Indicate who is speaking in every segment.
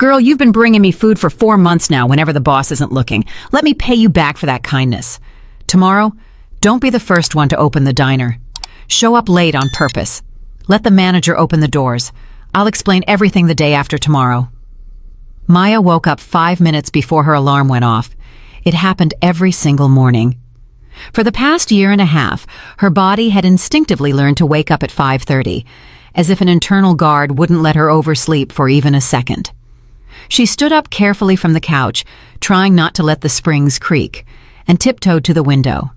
Speaker 1: Girl, you've been bringing me food for 4 months now whenever the boss isn't looking. Let me pay you back for that kindness. Tomorrow, don't be the first one to open the diner. Show up late on purpose. Let the manager open the doors. I'll explain everything the day after tomorrow. Maya woke up 5 minutes before her alarm went off. It happened every single morning. For the past year and a half, her body had instinctively learned to wake up at 5:30, as if an internal guard wouldn't let her oversleep for even a second. She stood up carefully from the couch, trying not to let the springs creak, and tiptoed to the window.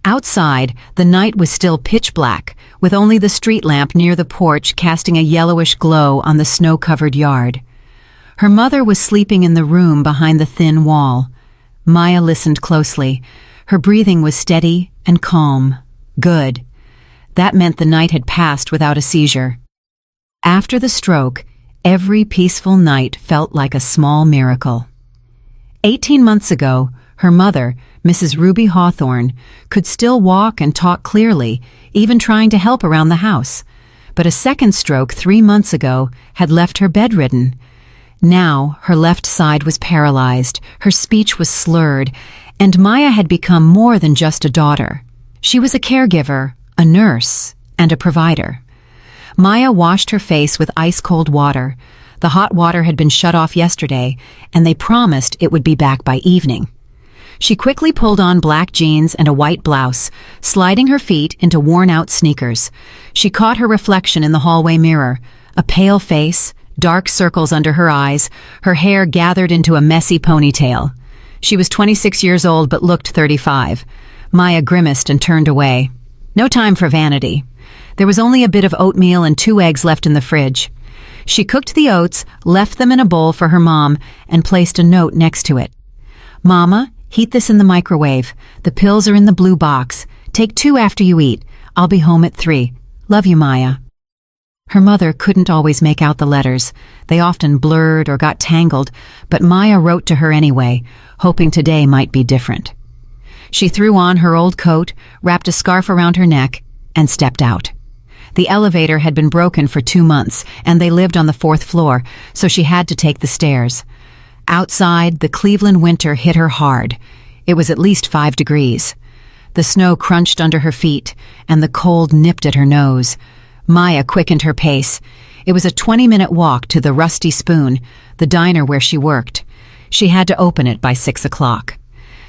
Speaker 1: Outside, the night was still pitch black, with only the street lamp near the porch casting a yellowish glow on the snow-covered yard. Her mother was sleeping in the room behind the thin wall. Maya listened closely. Her breathing was steady and calm. Good. That meant the night had passed without a seizure. After the stroke, every peaceful night felt like a small miracle. 18 months ago, her mother, Mrs. Ruby Hawthorne, could still walk and talk clearly, even trying to help around the house. But a second stroke 3 months ago had left her bedridden. Now, her left side was paralyzed, her speech was slurred, and Maya had become more than just a daughter. She was a caregiver, a nurse, and a provider. Maya washed her face with ice-cold water. The hot water had been shut off yesterday, and they promised it would be back by evening. She quickly pulled on black jeans and a white blouse, sliding her feet into worn-out sneakers. She caught her reflection in the hallway mirror, a pale face, dark circles under her eyes, her hair gathered into a messy ponytail. She was 26 years old but looked 35. Maya grimaced and turned away. No time for vanity. There was only a bit of oatmeal and 2 eggs left in the fridge. She cooked the oats, left them in a bowl for her mom, and placed a note next to it. "Mama, heat this in the microwave. The pills are in the blue box. Take 2 after you eat. I'll be home at 3. Love you, Maya." Her mother couldn't always make out the letters. They often blurred or got tangled, but Maya wrote to her anyway, hoping today might be different. She threw on her old coat, wrapped a scarf around her neck, and stepped out. The elevator had been broken for 2 months, and they lived on the 4th floor, so she had to take the stairs. Outside, the Cleveland winter hit her hard. It was at least 5 degrees. The snow crunched under her feet, and the cold nipped at her nose. Maya quickened her pace. It was a 20-minute walk to the Rusty Spoon, the diner where she worked. She had to open it by 6 o'clock.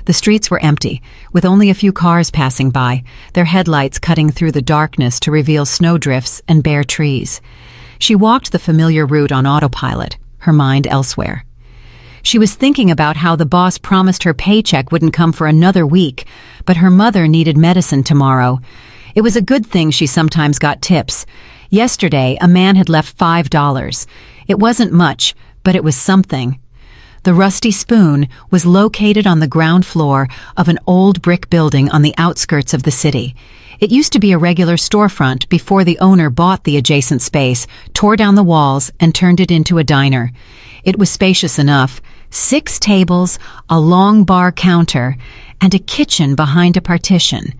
Speaker 1: The streets were empty, with only a few cars passing by, their headlights cutting through the darkness to reveal snowdrifts and bare trees. She walked the familiar route on autopilot, her mind elsewhere. She was thinking about how the boss promised her paycheck wouldn't come for another week, but her mother needed medicine tomorrow. It was a good thing she sometimes got tips. Yesterday, a man had left $5. It wasn't much, but it was something. The Rusty Spoon was located on the ground floor of an old brick building on the outskirts of the city. It used to be a regular storefront before the owner bought the adjacent space, tore down the walls, and turned it into a diner. It was spacious enough: 6 tables, a long bar counter, and a kitchen behind a partition.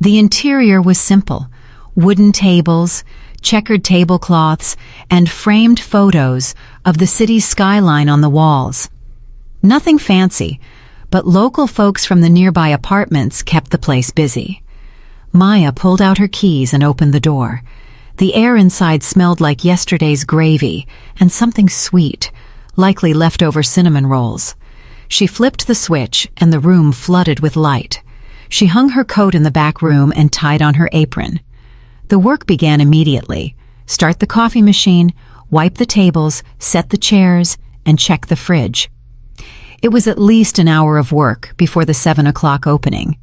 Speaker 1: The interior was simple: wooden tables, checkered tablecloths, and framed photos of the city's skyline on the walls. Nothing fancy, but local folks from the nearby apartments kept the place busy. Maya pulled out her keys and opened the door. The air inside smelled like yesterday's gravy and something sweet, likely leftover cinnamon rolls. She flipped the switch and the room flooded with light. She hung her coat in the back room and tied on her apron. The work began immediately. Start the coffee machine, wipe the tables, set the chairs, and check the fridge. It was at least an hour of work before the 7 o'clock opening.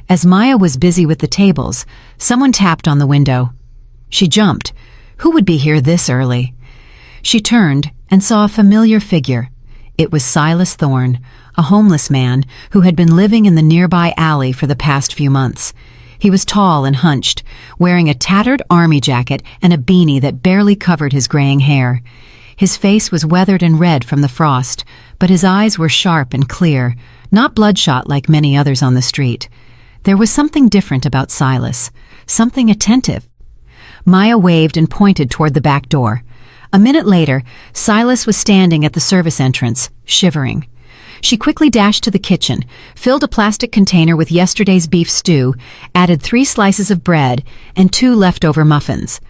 Speaker 1: As Maya was busy with the tables, someone tapped on the window. She jumped. Who would be here this early? She turned and saw a familiar figure. It was Silas Thorne, a homeless man who had been living in the nearby alley for the past few months. He was tall and hunched, wearing a tattered army jacket and a beanie that barely covered his graying hair. His face was weathered and red from the frost, but his eyes were sharp and clear, not bloodshot like many others on the street. There was something different about Silas, something attentive. Maya waved and pointed toward the back door. A minute later, Silas was standing at the service entrance, shivering. She quickly dashed to the kitchen, filled a plastic container with yesterday's beef stew, added 3 slices of bread, and 2 leftover muffins.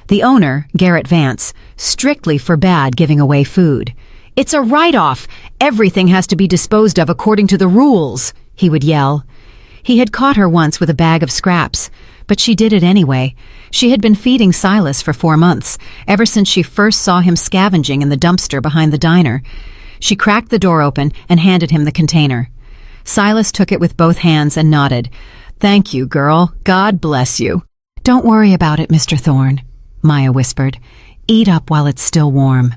Speaker 1: The owner, Garrett Vance, strictly forbade giving away food. "It's a write-off! Everything has to be disposed of according to the rules!" he would yell. He had caught her once with a bag of scraps, but she did it anyway. She had been feeding Silas for 4 months, ever since she first saw him scavenging in the dumpster behind the diner. She cracked the door open and handed him the container. Silas took it with both hands and nodded. "Thank you, girl. God bless you." "Don't worry about it, Mr. Thorne," Maya whispered. "Eat up while it's still warm."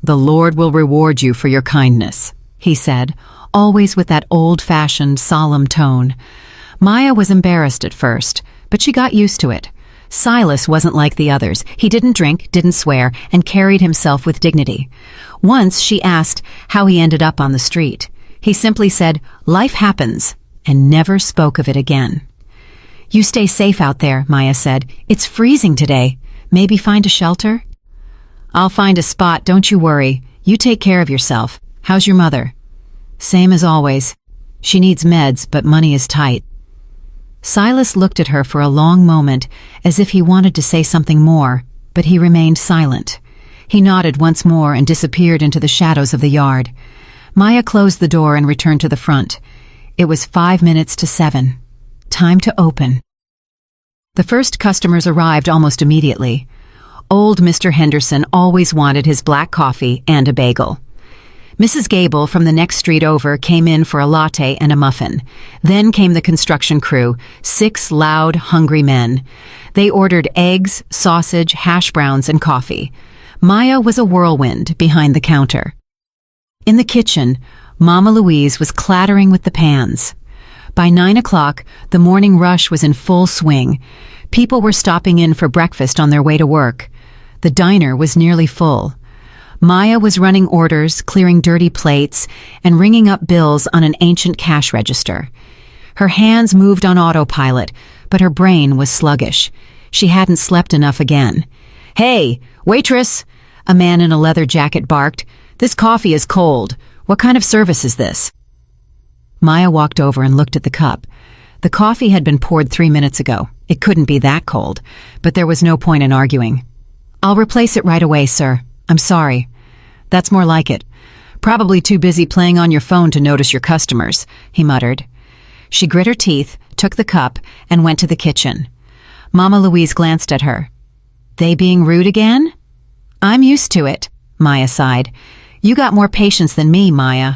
Speaker 1: "The Lord will reward you for your kindness," he said, always with that old-fashioned, solemn tone. Maya was embarrassed at first, but she got used to it. Silas wasn't like the others. He didn't drink, didn't swear, and carried himself with dignity. Once she asked how he ended up on the street. He simply said, "Life happens," and never spoke of it again. "You stay safe out there," Maya said. "It's freezing today. Maybe find a shelter?" "I'll find a spot, don't you worry. You take care of yourself. How's your mother?" "Same as always. She needs meds, but money is tight." Silas looked at her for a long moment, as if he wanted to say something more, but he remained silent. He nodded once more and disappeared into the shadows of the yard. Maya closed the door and returned to the front. It was 5 minutes to 7. Time to open. The first customers arrived almost immediately. Old Mr. Henderson always wanted his black coffee and a bagel. Mrs. Gable from the next street over came in for a latte and a muffin. Then came the construction crew, 6 loud, hungry men. They ordered eggs, sausage, hash browns, and coffee. Maya was a whirlwind behind the counter. In the kitchen, Mama Louise was clattering with the pans. By 9 o'clock, the morning rush was in full swing. People were stopping in for breakfast on their way to work. The diner was nearly full. Maya was running orders, clearing dirty plates, and ringing up bills on an ancient cash register. Her hands moved on autopilot, but her brain was sluggish. She hadn't slept enough again. "Hey, waitress!" a man in a leather jacket barked. "This coffee is cold. What kind of service is this?" Maya walked over and looked at the cup. The coffee had been poured 3 minutes ago. It couldn't be that cold, but there was no point in arguing. "I'll replace it right away, sir. I'm sorry." "That's more like it. Probably too busy playing on your phone to notice your customers," he muttered. She grit her teeth, took the cup, and went to the kitchen. Mama Louise glanced at her. "They being rude again?" "I'm used to it," Maya sighed. "You got more patience than me, Maya.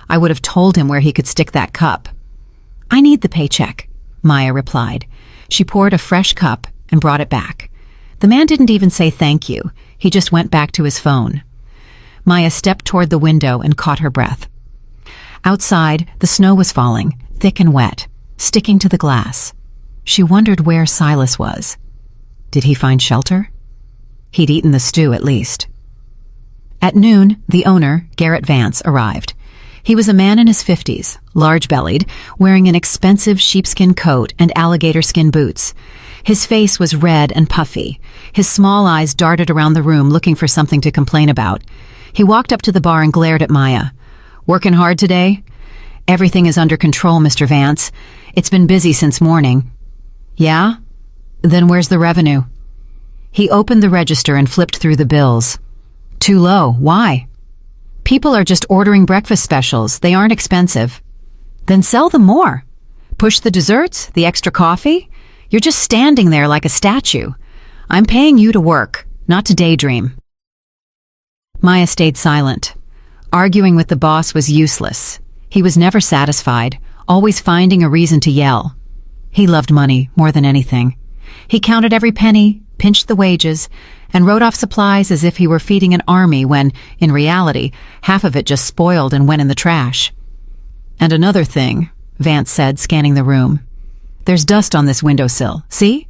Speaker 1: I would have told him where he could stick that cup." "I need the paycheck," Maya replied. She poured a fresh cup and brought it back. The man didn't even say thank you. He just went back to his phone. Maya stepped toward the window and caught her breath. Outside, the snow was falling, thick and wet, sticking to the glass. She wondered where Silas was. Did he find shelter? He'd eaten the stew at least. At noon, the owner, Garrett Vance, arrived. He was a man in his 50s, large-bellied, wearing an expensive sheepskin coat and alligator skin boots. His face was red and puffy. His small eyes darted around the room looking for something to complain about. He walked up to the bar and glared at Maya. "Working hard today?" "Everything is under control, Mr. Vance. It's been busy since morning." "Yeah? Then where's the revenue?" He opened the register and flipped through the bills. "Too low. Why?" "People are just ordering breakfast specials. They aren't expensive." "Then sell them more. Push the desserts, the extra coffee. You're just standing there like a statue. I'm paying you to work, not to daydream." Maya stayed silent. Arguing with the boss was useless. He was never satisfied, always finding a reason to yell. He loved money more than anything. He counted every penny, pinched the wages, and wrote off supplies as if he were feeding an army when, in reality, half of it just spoiled and went in the trash. "And another thing," Vance said, scanning the room. "There's dust on this windowsill. See?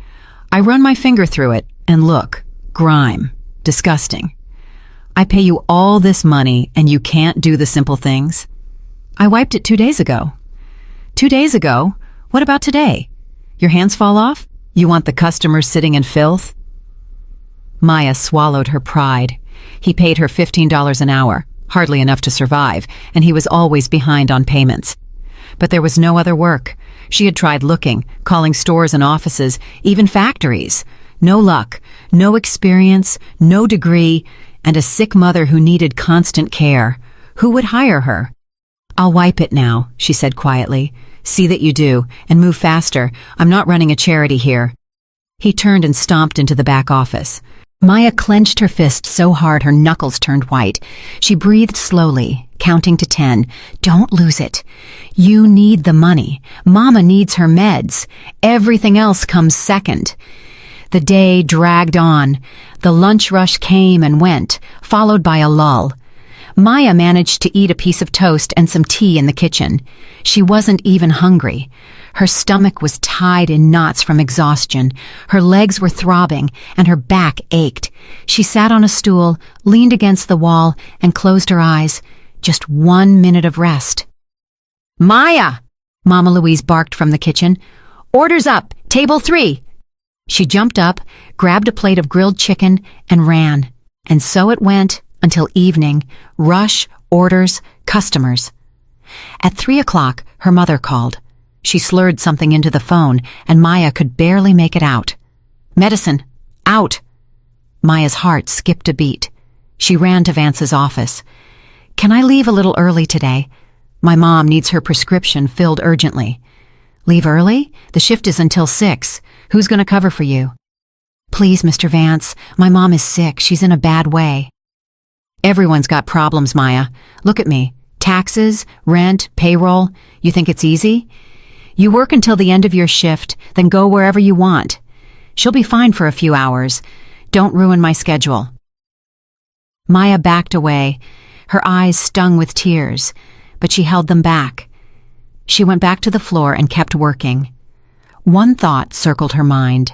Speaker 1: I run my finger through it, and look. Grime. Disgusting. I pay you all this money, and you can't do the simple things? I wiped it 2 days ago." 2 days ago? What about today? Your hands fall off? You want the customers sitting in filth?" Maya swallowed her pride. He paid her $15 an hour, hardly enough to survive, and he was always behind on payments. But there was no other work. She had tried looking, calling stores and offices, even factories. No luck, no experience, no degree, and a sick mother who needed constant care. Who would hire her? "I'll wipe it now," she said quietly. "See that you do, and move faster. I'm not running a charity here." He turned and stomped into the back office. Maya clenched her fist so hard her knuckles turned white. She breathed slowly, counting to 10. "Don't lose it. You need the money. Mama needs her meds. Everything else comes second." The day dragged on. The lunch rush came and went, followed by a lull. Maya managed to eat a piece of toast and some tea in the kitchen. She wasn't even hungry. Her stomach was tied in knots from exhaustion. Her legs were throbbing, and her back ached. She sat on a stool, leaned against the wall, and closed her eyes. Just 1 minute of rest. "Maya!" Mama Louise barked from the kitchen. "Orders up! Table 3!" She jumped up, grabbed a plate of grilled chicken, and ran. And so it went until evening. Rush, orders, customers. At 3 o'clock, her mother called. She slurred something into the phone, and Maya could barely make it out. "Medicine! Out!" Maya's heart skipped a beat. She ran to Vance's office. "Can I leave a little early today? My mom needs her prescription filled urgently." "Leave early? The shift is until 6. Who's going to cover for you?" "Please, Mr. Vance, my mom is sick. She's in a bad way." "Everyone's got problems, Maya. Look at me. Taxes, rent, payroll. You think it's easy? You work until the end of your shift, then go wherever you want. She'll be fine for a few hours. Don't ruin my schedule." Maya backed away. Her eyes stung with tears, but she held them back. She went back to the floor and kept working. One thought circled her mind.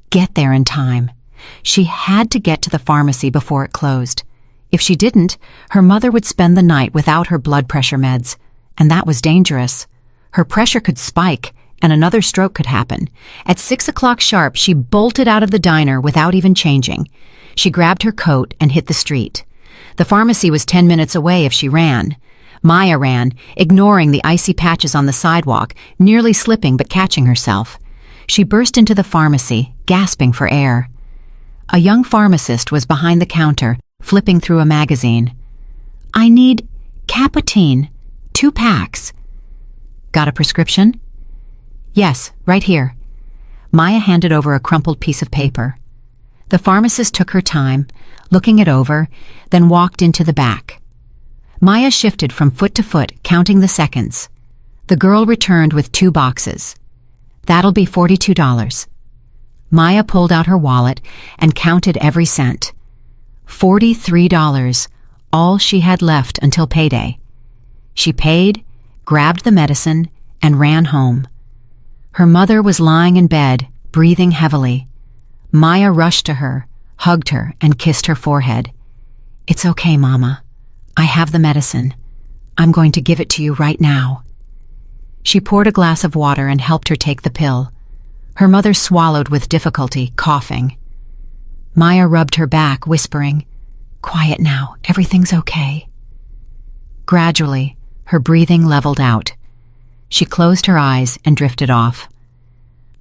Speaker 1: Get there in time. She had to get to the pharmacy before it closed. If she didn't, her mother would spend the night without her blood pressure meds, and that was dangerous. Her pressure could spike, and another stroke could happen. At 6 o'clock sharp, she bolted out of the diner without even changing. She grabbed her coat and hit the street. The pharmacy was 10 minutes away if she ran. Maya ran, ignoring the icy patches on the sidewalk, nearly slipping but catching herself. She burst into the pharmacy, gasping for air. A young pharmacist was behind the counter, flipping through a magazine. "I need Capotine, 2 packs. "Got a prescription?" "Yes, right here." Maya handed over a crumpled piece of paper. The pharmacist took her time, looking it over, then walked into the back. Maya shifted from foot to foot, counting the seconds. The girl returned with 2 boxes. "That'll be $42. Maya pulled out her wallet and counted every cent. $43, all she had left until payday. She paid, grabbed the medicine, and ran home. Her mother was lying in bed, breathing heavily. Maya rushed to her, hugged her, and kissed her forehead. "It's okay, Mama. I have the medicine. I'm going to give it to you right now." She poured a glass of water and helped her take the pill. Her mother swallowed with difficulty, coughing. Maya rubbed her back, whispering, "Quiet now, everything's okay." Gradually, her breathing leveled out. She closed her eyes and drifted off.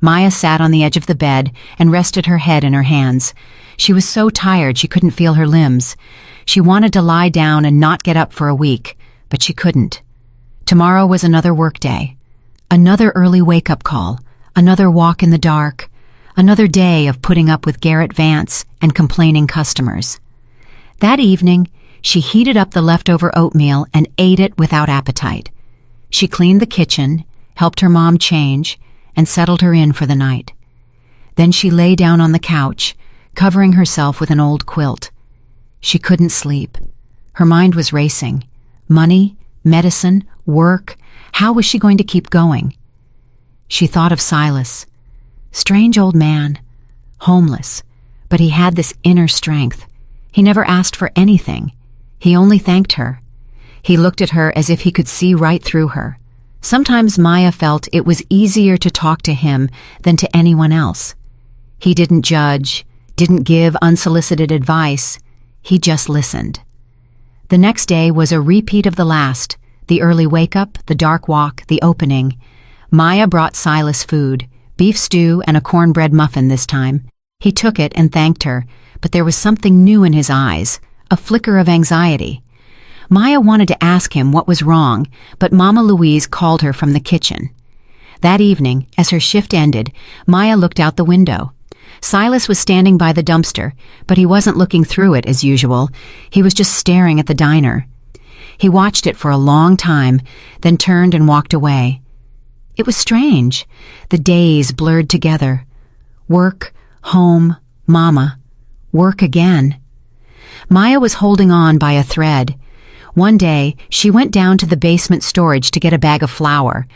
Speaker 1: Maya sat on the edge of the bed and rested her head in her hands. She was so tired she couldn't feel her limbs. She wanted to lie down and not get up for a week, but she couldn't. Tomorrow was another workday, another early wake-up call, another walk in the dark, another day of putting up with Garrett Vance and complaining customers. That evening, she heated up the leftover oatmeal and ate it without appetite. She cleaned the kitchen, helped her mom change, and settled her in for the night. Then she lay down on the couch, covering herself with an old quilt. She couldn't sleep. Her mind was racing. Money, medicine, work. How was she going to keep going? She thought of Silas. Strange old man, homeless, but he had this inner strength. He never asked for anything. He only thanked her. He looked at her as if he could see right through her. Sometimes Maya felt it was easier to talk to him than to anyone else. He didn't judge, didn't give unsolicited advice. He just listened. The next day was a repeat of the last. The early wake-up, the dark walk, the opening. Maya brought Silas food, beef stew and a cornbread muffin this time. He took it and thanked her, but there was something new in his eyes, a flicker of anxiety. Maya wanted to ask him what was wrong, but Mama Louise called her from the kitchen. That evening, as her shift ended, Maya looked out the window. Silas was standing by the dumpster, but he wasn't looking through it as usual. He was just staring at the diner. He watched it for a long time, then turned and walked away. It was strange. The days blurred together. Work, home, Mama. Work again. Maya was holding on by a thread. One day, she went down to the basement storage to get a bag of flour.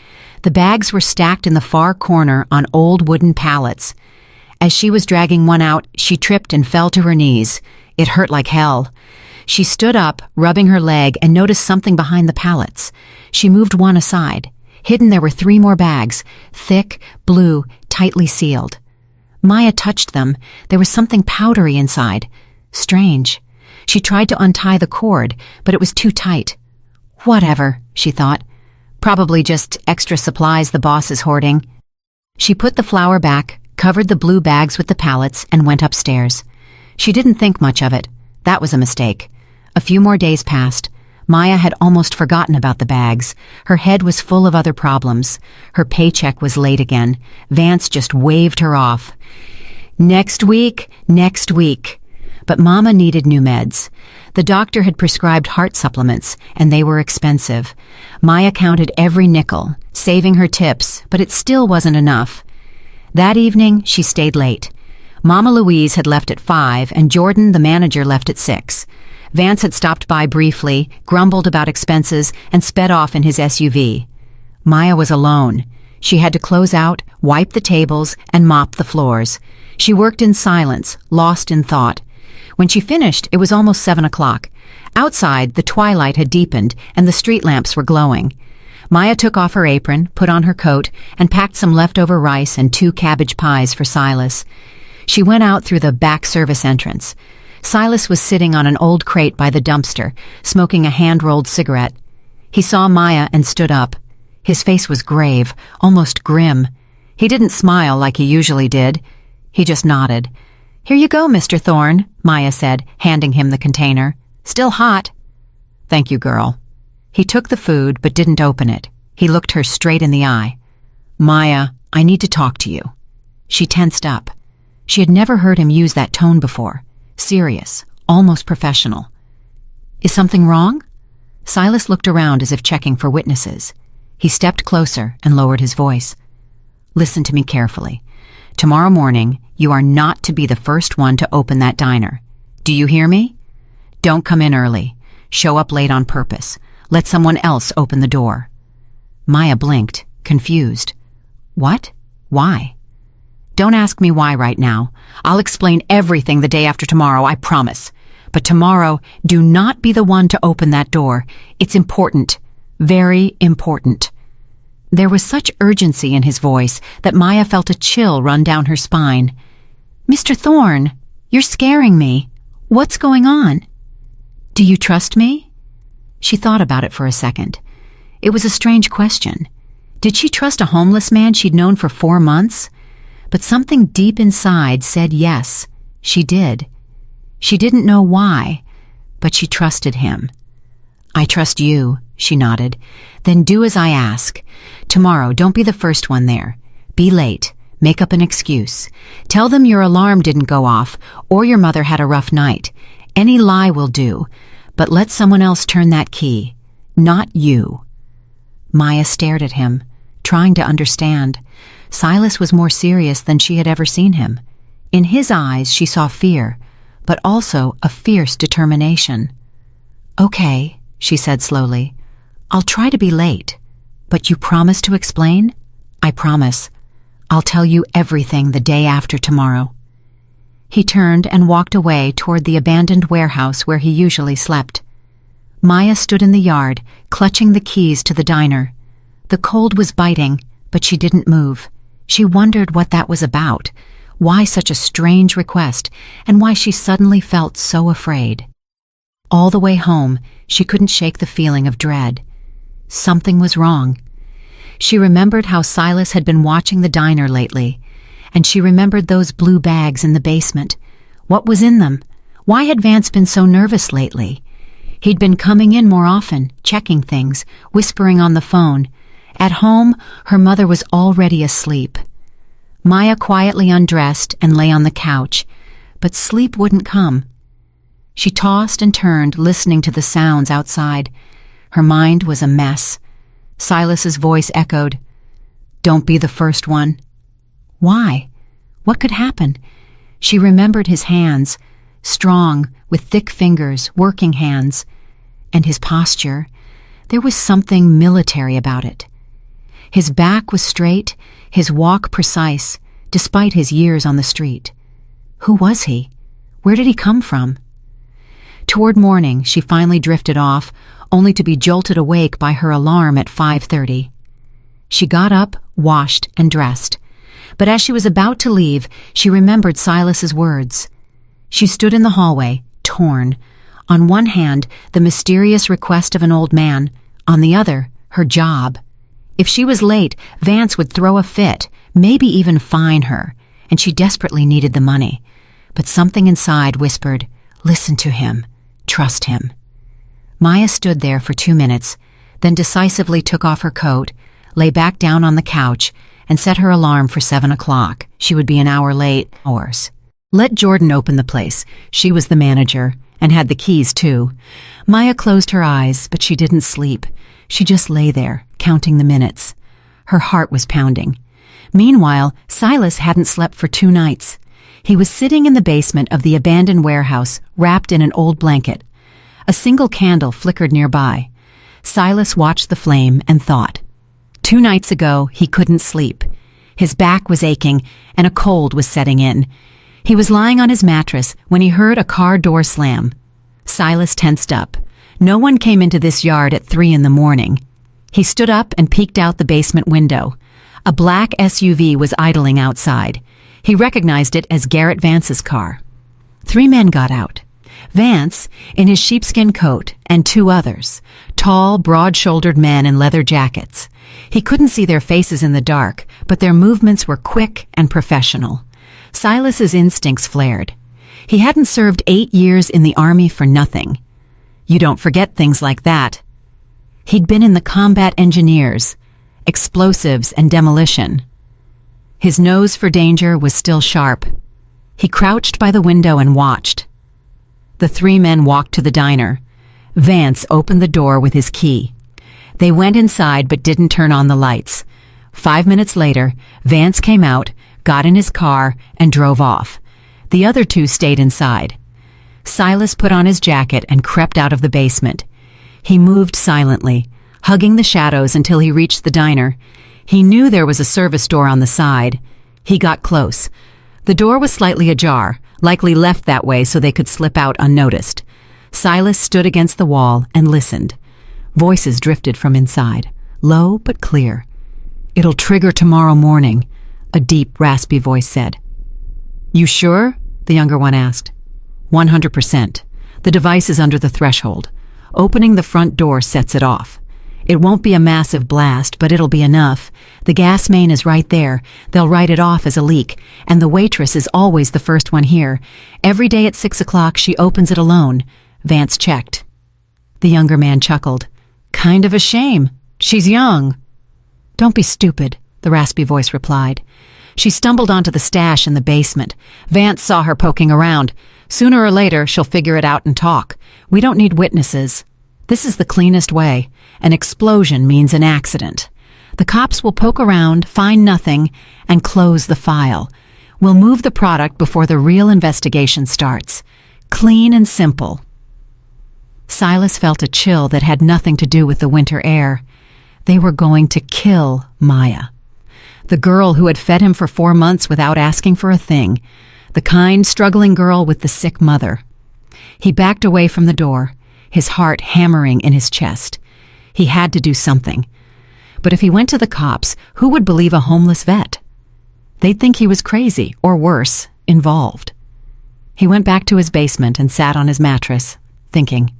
Speaker 1: The bags were stacked in the far corner on old wooden pallets. As she was dragging one out, she tripped and fell to her knees. It hurt like hell. She stood up, rubbing her leg, and noticed something behind the pallets. She moved one aside. Hidden there were 3 more bags, thick, blue, tightly sealed. Maya touched them. There was something powdery inside. Strange. She tried to untie the cord, but it was too tight. Whatever, she thought. Probably just extra supplies the boss is hoarding. She put the flour back, covered the blue bags with the pallets, and went upstairs. She didn't think much of it. That was a mistake. A few more days passed. Maya had almost forgotten about the bags. Her head was full of other problems. Her paycheck was late again. Vance just waved her off. Next week, next week. But Mama needed new meds. The doctor had prescribed heart supplements, and they were expensive. Maya counted every nickel, saving her tips, but it still wasn't enough. That evening, she stayed late. Mama Louise had left at 5, and Jordan, the manager, left at 6. Vance had stopped by briefly, grumbled about expenses, and sped off in his SUV. Maya was alone. She had to close out, wipe the tables, and mop the floors. She worked in silence, lost in thought. When she finished, it was almost 7 o'clock. Outside, the twilight had deepened, and the street lamps were glowing. Maya took off her apron, put on her coat, and packed some leftover rice and 2 cabbage pies for Silas. She went out through the back service entrance. Silas was sitting on an old crate by the dumpster, smoking a hand-rolled cigarette. He saw Maya and stood up. His face was grave, almost grim. He didn't smile like he usually did. He just nodded. "Here you go, Mr. Thorne," Maya said, handing him the container. "Still hot." "Thank you, girl." He took the food but didn't open it. He looked her straight in the eye. "Maya, I need to talk to you." She tensed up. She had never heard him use that tone before. Serious, almost professional. "Is something wrong?" Silas looked around as if checking for witnesses. He stepped closer and lowered his voice. "Listen to me carefully. Tomorrow morning, you are not to be the first one to open that diner. Do you hear me? Don't come in early. Show up late on purpose. Let someone else open the door." Maya blinked, confused. "What? Why?" "Don't ask me why right now. I'll explain everything the day after tomorrow, I promise. But tomorrow, do not be the one to open that door. It's important. Very important." There was such urgency in his voice that Maya felt a chill run down her spine. "Mr. Thorne, you're scaring me. What's going on?" "Do you trust me?" She thought about it for a second. It was a strange question. Did she trust a homeless man she'd known for 4 months? But something deep inside said yes, she did. She didn't know why, but she trusted him. "I trust you," she nodded. "Then do as I ask. Tomorrow, don't be the first one there. Be late. Make up an excuse. Tell them your alarm didn't go off, or your mother had a rough night. Any lie will do, but let someone else turn that key. Not you." Maya stared at him, trying to understand. Silas was more serious than she had ever seen him. In his eyes, she saw fear, but also a fierce determination. "Okay," she said slowly. "I'll try to be late. But you promise to explain?" "I promise. I'll tell you everything the day after tomorrow." He turned and walked away toward the abandoned warehouse where he usually slept. Maya stood in the yard, clutching the keys to the diner. The cold was biting, but she didn't move. She wondered what that was about, why such a strange request, and why she suddenly felt so afraid. All the way home, she couldn't shake the feeling of dread. Something was wrong. She remembered how Silas had been watching the diner lately, and she remembered those blue bags in the basement. What was in them? Why had Vance been so nervous lately? He'd been coming in more often, checking things, whispering on the phone. At home, her mother was already asleep. Maya quietly undressed and lay on the couch, but sleep wouldn't come. She tossed and turned, listening to the sounds outside. Her mind was a mess. Silas's voice echoed, "Don't be the first one." Why? What could happen? She remembered his hands, strong, with thick fingers, working hands, and his posture. There was something military about it. His back was straight, his walk precise, despite his years on the street. Who was he? Where did he come from? Toward morning, she finally drifted off, only to be jolted awake by her alarm at 5:30. She got up, washed, and dressed. But as she was about to leave, she remembered Silas's words. She stood in the hallway, torn. On one hand, the mysterious request of an old man. On the other, her job. If she was late, Vance would throw a fit, maybe even fine her, and she desperately needed the money. But something inside whispered, "Listen to him. Trust him." Maya stood there for 2 minutes, then decisively took off her coat, lay back down on the couch, and set her alarm for 7 o'clock. She would be an hour late. Hours. Let Jordan open the place. She was the manager, and had the keys too. Maya closed her eyes, but she didn't sleep. She just lay there, counting the minutes. Her heart was pounding. Meanwhile, Silas hadn't slept for 2 nights. He was sitting in the basement of the abandoned warehouse, wrapped in an old blanket. A single candle flickered nearby. Silas watched the flame and thought. 2 nights ago, he couldn't sleep. His back was aching, and a cold was setting in. He was lying on his mattress when he heard a car door slam. Silas tensed up. No one came into this yard at 3 in the morning. He stood up and peeked out the basement window. A black SUV was idling outside. He recognized it as Garrett Vance's car. 3 men got out. Vance, in his sheepskin coat, and 2 others, tall, broad-shouldered men in leather jackets. He couldn't see their faces in the dark, but their movements were quick and professional. Silas's instincts flared. He hadn't served 8 years in the army for nothing. You don't forget things like that. He'd been in the combat engineers, explosives and demolition. His nose for danger was still sharp. He crouched by the window and watched. The 3 men walked to the diner. Vance opened the door with his key. They went inside but didn't turn on the lights. 5 minutes later, Vance came out, got in his car, and drove off. The other 2 stayed inside. Silas put on his jacket and crept out of the basement. He moved silently, hugging the shadows until he reached the diner. He knew there was a service door on the side. He got close. The door was slightly ajar, likely left that way so they could slip out unnoticed. Silas stood against the wall and listened. Voices drifted from inside, low but clear. "It'll trigger tomorrow morning," a deep, raspy voice said. "You sure?" the younger one asked. 100%. The device is under the threshold. Opening the front door sets it off. It won't be a massive blast, but it'll be enough. The gas main is right there. They'll write it off as a leak, and the waitress is always the first one here. Every day at 6 o'clock she opens it alone. Vance checked. The younger man chuckled. "Kind of a shame. She's young." "Don't be stupid," the raspy voice replied. She stumbled onto the stash in the basement. Vance saw her poking around. "Sooner or later, she'll figure it out and talk. We don't need witnesses. This is the cleanest way. An explosion means an accident. The cops will poke around, find nothing, and close the file. We'll move the product before the real investigation starts. Clean and simple." Silas felt a chill that had nothing to do with the winter air. They were going to kill Maya. The girl who had fed him for 4 months without asking for a thing. The kind, struggling girl with the sick mother. He backed away from the door, his heart hammering in his chest. He had to do something. But if he went to the cops, who would believe a homeless vet? They'd think he was crazy, or worse, involved. He went back to his basement and sat on his mattress, thinking.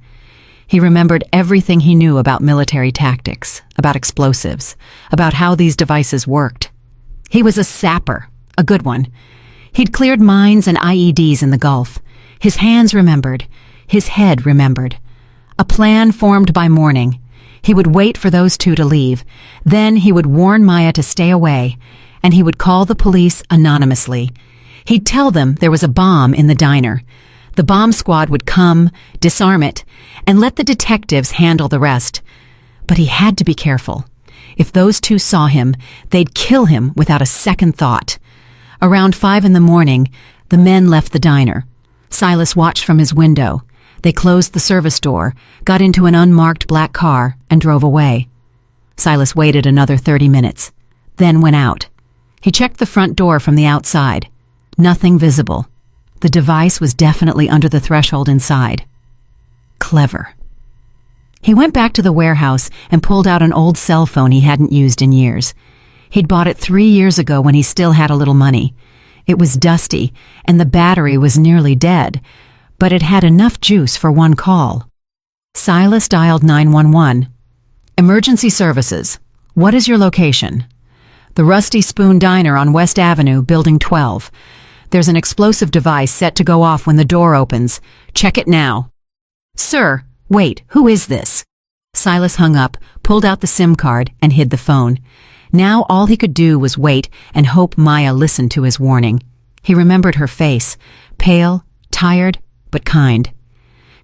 Speaker 1: He remembered everything he knew about military tactics, about explosives, about how these devices worked. He was a sapper, a good one. He'd cleared mines and IEDs in the Gulf. His hands remembered. His head remembered. A plan formed by morning. He would wait for those two to leave. Then he would warn Maya to stay away, and he would call the police anonymously. He'd tell them there was a bomb in the diner. The bomb squad would come, disarm it, and let the detectives handle the rest. But he had to be careful. If those two saw him, they'd kill him without a second thought. Around 5 a.m, the men left the diner. Silas watched from his window. They closed the service door, got into an unmarked black car, and drove away. Silas waited another 30 minutes, then went out. He checked the front door from the outside. Nothing visible. The device was definitely under the threshold inside. Clever. He went back to the warehouse and pulled out an old cell phone he hadn't used in years. He'd bought it 3 years ago when he still had a little money. It was dusty, and the battery was nearly dead, but it had enough juice for one call. Silas dialed 911. Emergency services. What is your location? The Rusty Spoon Diner on West Avenue, Building 12. There's an explosive device set to go off when the door opens. Check it now. Sir, wait, who is this? Silas hung up, pulled out the SIM card, and hid the phone. Now all he could do was wait and hope Maya listened to his warning. He remembered her face, pale, tired, but kind.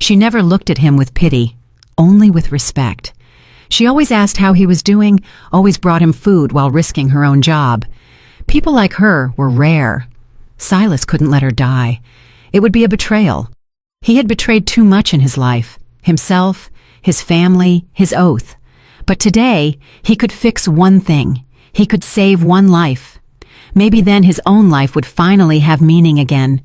Speaker 1: She never looked at him with pity, only with respect. She always asked how he was doing, always brought him food while risking her own job. People like her were rare. Silas couldn't let her die. It would be a betrayal. He had betrayed too much in his life, himself, his family, his oath. But today, he could fix one thing. He could save one life. Maybe then his own life would finally have meaning again.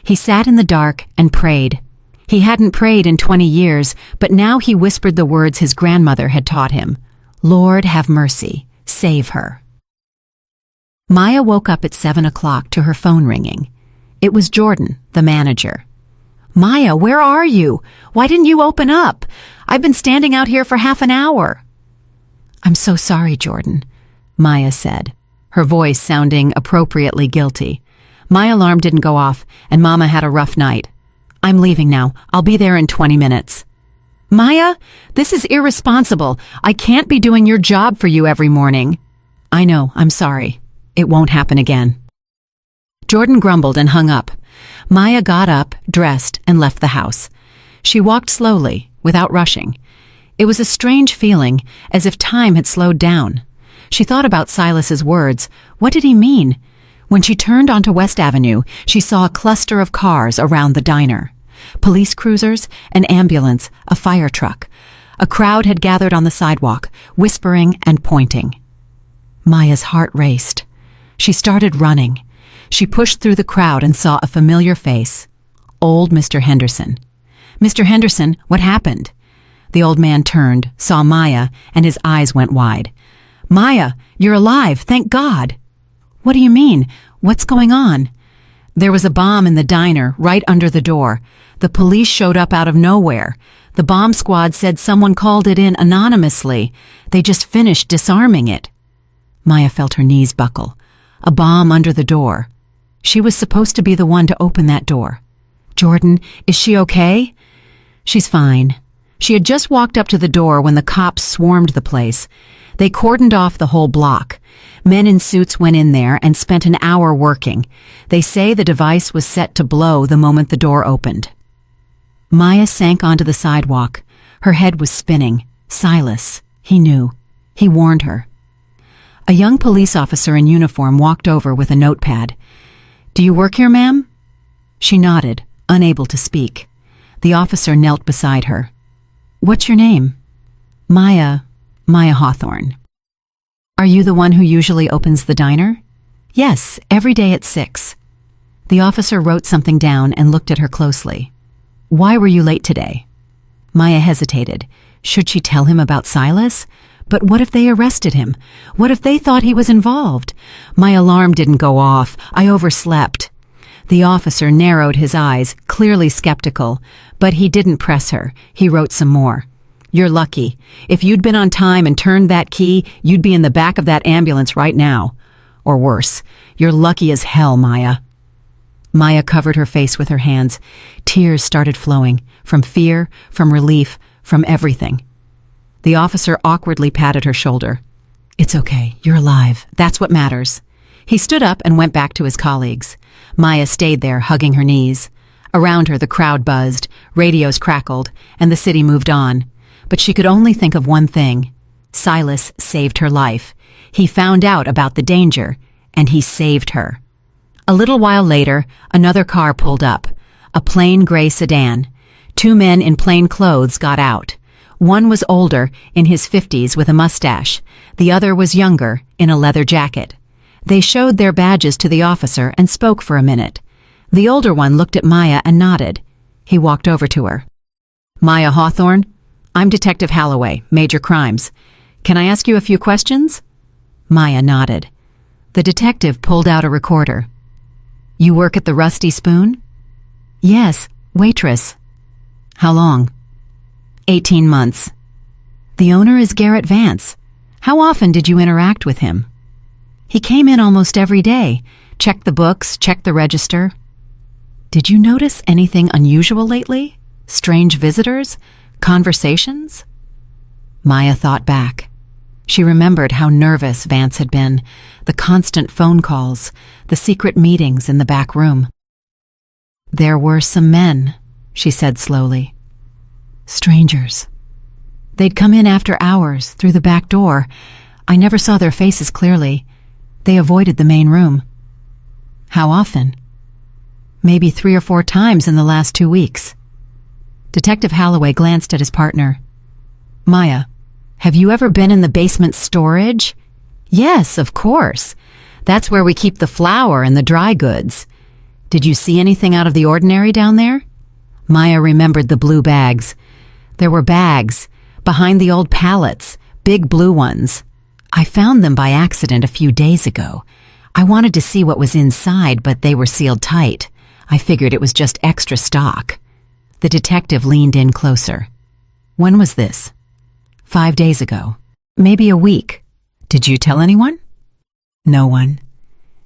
Speaker 1: He sat in the dark and prayed. He hadn't prayed in 20 years, but now he whispered the words his grandmother had taught him. Lord, have mercy. Save her. Maya woke up at 7 o'clock to her phone ringing. It was Jordan, the manager. Maya, where are you? Why didn't you open up? I've been standing out here for half an hour. I'm so sorry, Jordan, Maya said, her voice sounding appropriately guilty. My alarm didn't go off, and Mama had a rough night. I'm leaving now. I'll be there in 20 minutes. Maya, this is irresponsible. I can't be doing your job for you every morning. I know, I'm sorry. It won't happen again. Jordan grumbled and hung up. Maya got up, dressed, and left the house. She walked slowly, without rushing. It was a strange feeling, as if time had slowed down. She thought about Silas's words. What did he mean? When she turned onto West Avenue, she saw a cluster of cars around the diner. Police cruisers, an ambulance, a fire truck. A crowd had gathered on the sidewalk, whispering and pointing. Maya's heart raced. She started running. She pushed through the crowd and saw a familiar face. Old Mr. Henderson. Mr. Henderson, what happened? The old man turned, saw Maya, and his eyes went wide. Maya, you're alive, thank God. What do you mean? What's going on? There was a bomb in the diner, right under the door. The police showed up out of nowhere. The bomb squad said someone called it in anonymously. They just finished disarming it. Maya felt her knees buckle. A bomb under the door. She was supposed to be the one to open that door. Jordan, is she okay? She's fine. She had just walked up to the door when the cops swarmed the place. They cordoned off the whole block. Men in suits went in there and spent an hour working. They say the device was set to blow the moment the door opened. Maya sank onto the sidewalk. Her head was spinning. Silas, he knew. He warned her. A young police officer in uniform walked over with a notepad. Do you work here, ma'am? She nodded, unable to speak. The officer knelt beside her. What's your name? Maya Hawthorne. Are you the one who usually opens the diner? Yes, every day at 6. The officer wrote something down and looked at her closely. Why were you late today? Maya hesitated. Should she tell him about Silas? But what if they arrested him? What if they thought he was involved? My alarm didn't go off. I overslept. The officer narrowed his eyes, clearly skeptical, but he didn't press her. He wrote some more. "You're lucky. If you'd been on time and turned that key, you'd be in the back of that ambulance right now. Or worse, you're lucky as hell, Maya." Maya covered her face with her hands. Tears started flowing, from fear, from relief, from everything. The officer awkwardly patted her shoulder. "It's okay. You're alive. That's what matters." He stood up and went back to his colleagues. Maya stayed there, hugging her knees. Around her, the crowd buzzed, radios crackled, and the city moved on. But she could only think of one thing. Silas saved her life. He found out about the danger, and he saved her. A little while later, another car pulled up. A plain gray sedan. 2 men in plain clothes got out. One was older, in his 50s with a mustache. The other was younger, in a leather jacket. They showed their badges to the officer and spoke for a minute. The older one looked at Maya and nodded. He walked over to her. "Maya Hawthorne? I'm Detective Holloway, Major Crimes. Can I ask you a few questions?" Maya nodded. The detective pulled out a recorder. "You work at the Rusty Spoon?" "Yes, waitress." "How long?" 18 months. "The owner is Garrett Vance. How often did you interact with him?" "He came in almost every day. Checked the books, checked the register." "Did you notice anything unusual lately? Strange visitors? Conversations?" Maya thought back. She remembered how nervous Vance had been, the constant phone calls, the secret meetings in the back room. "There were some men," she said slowly. "Strangers. They'd come in after hours, through the back door. I never saw their faces clearly. They avoided the main room." "How often?" "Maybe 3 or 4 times in the last 2 weeks." Detective Holloway glanced at his partner. "Maya, have you ever been in the basement storage?" "Yes, of course. That's where we keep the flour and the dry goods." "Did you see anything out of the ordinary down there?" Maya remembered the blue bags. There were bags, behind the old pallets, big blue ones. "I found them by accident a few days ago. I wanted to see what was inside, but they were sealed tight. I figured it was just extra stock." The detective leaned in closer. "When was this?" 5 days ago. Maybe a week. Did you tell anyone?" "No one."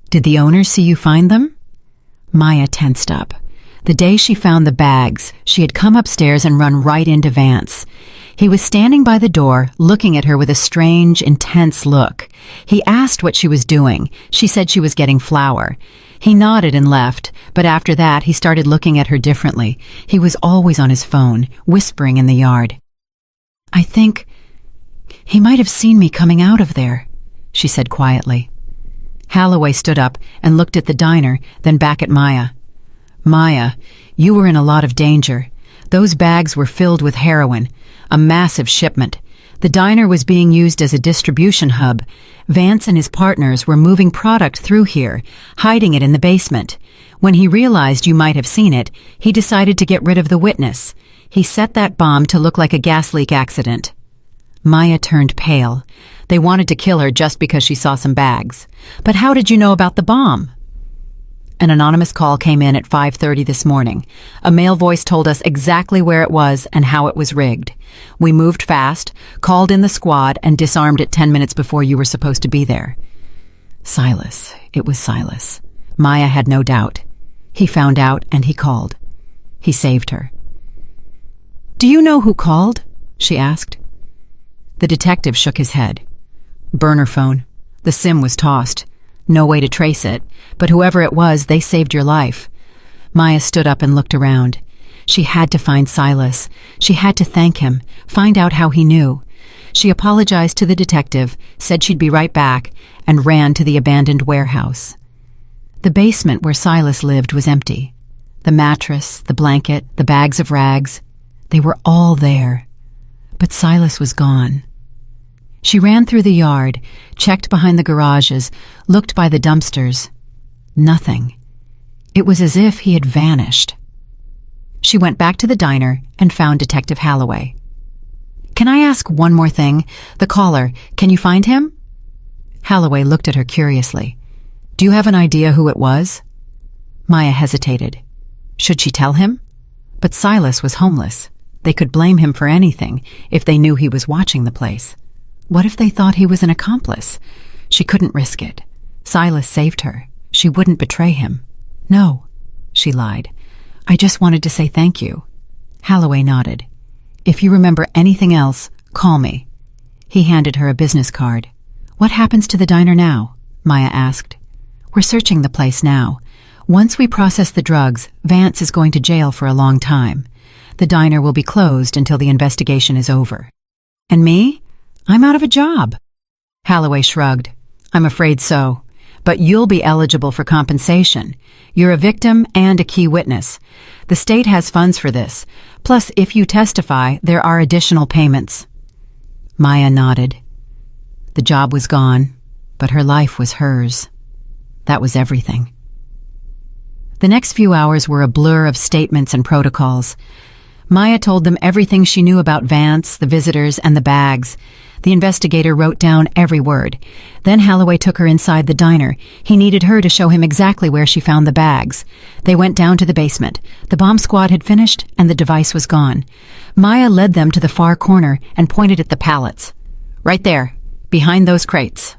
Speaker 1: "Did the owner see you find them?" Maya tensed up. The day she found the bags, she had come upstairs and run right into Vance. He was standing by the door, looking at her with a strange, intense look. He asked what she was doing. She said she was getting flour. He nodded and left, but after that he started looking at her differently. He was always on his phone, whispering in the yard. "I think he might have seen me coming out of there," she said quietly. Holloway stood up and looked at the diner, then back at Maya. "Maya, you were in a lot of danger. Those bags were filled with heroin, a massive shipment. The diner was being used as a distribution hub. Vance and his partners were moving product through here, hiding it in the basement. When he realized you might have seen it, he decided to get rid of the witness. He set that bomb to look like a gas leak accident." Maya turned pale. They wanted to kill her just because she saw some bags. "But how did you know about the bomb?" "An anonymous call came in at 5:30 this morning. A male voice told us exactly where it was and how it was rigged. We moved fast, called in the squad, and disarmed it 10 minutes before you were supposed to be there." Silas. It was Silas. Maya had no doubt. He found out and he called. He saved her. "Do you know who called?" she asked. The detective shook his head. "Burner phone. The SIM was tossed. No way to trace it, but whoever it was, they saved your life." Maya stood up and looked around. She had to find Silas. She had to thank him, find out how he knew. She apologized to the detective, said she'd be right back, and ran to the abandoned warehouse. The basement where Silas lived was empty. The mattress, the blanket, the bags of rags, they were all there. But Silas was gone. She ran through the yard, checked behind the garages, looked by the dumpsters. Nothing. It was as if he had vanished. She went back to the diner and found Detective Holloway. "Can I ask one more thing? The caller, can you find him?" Holloway looked at her curiously. "Do you have an idea who it was?" Maya hesitated. Should she tell him? But Silas was homeless. They could blame him for anything if they knew he was watching the place. What if they thought he was an accomplice? She couldn't risk it. Silas saved her. She wouldn't betray him. No, she lied. I just wanted to say thank you. Holloway nodded. If you remember anything else, call me. He handed her a business card. What happens to the diner now? Maya asked. We're searching the place now. Once we process the drugs, Vance is going to jail for a long time. The diner will be closed until the investigation is over. And me? I'm out of a job. Holloway shrugged. I'm afraid so. But you'll be eligible for compensation. You're a victim and a key witness. The state has funds for this. Plus, if you testify, there are additional payments. Maya nodded. The job was gone, but her life was hers. That was everything. The next few hours were a blur of statements and protocols. Maya told them everything she knew about Vance, the visitors, and the bags. The investigator wrote down every word. Then Holloway took her inside the diner. He needed her to show him exactly where she found the bags. They went down to the basement. The bomb squad had finished, and the device was gone. Maya led them to the far corner and pointed at the pallets. Right there, behind those crates.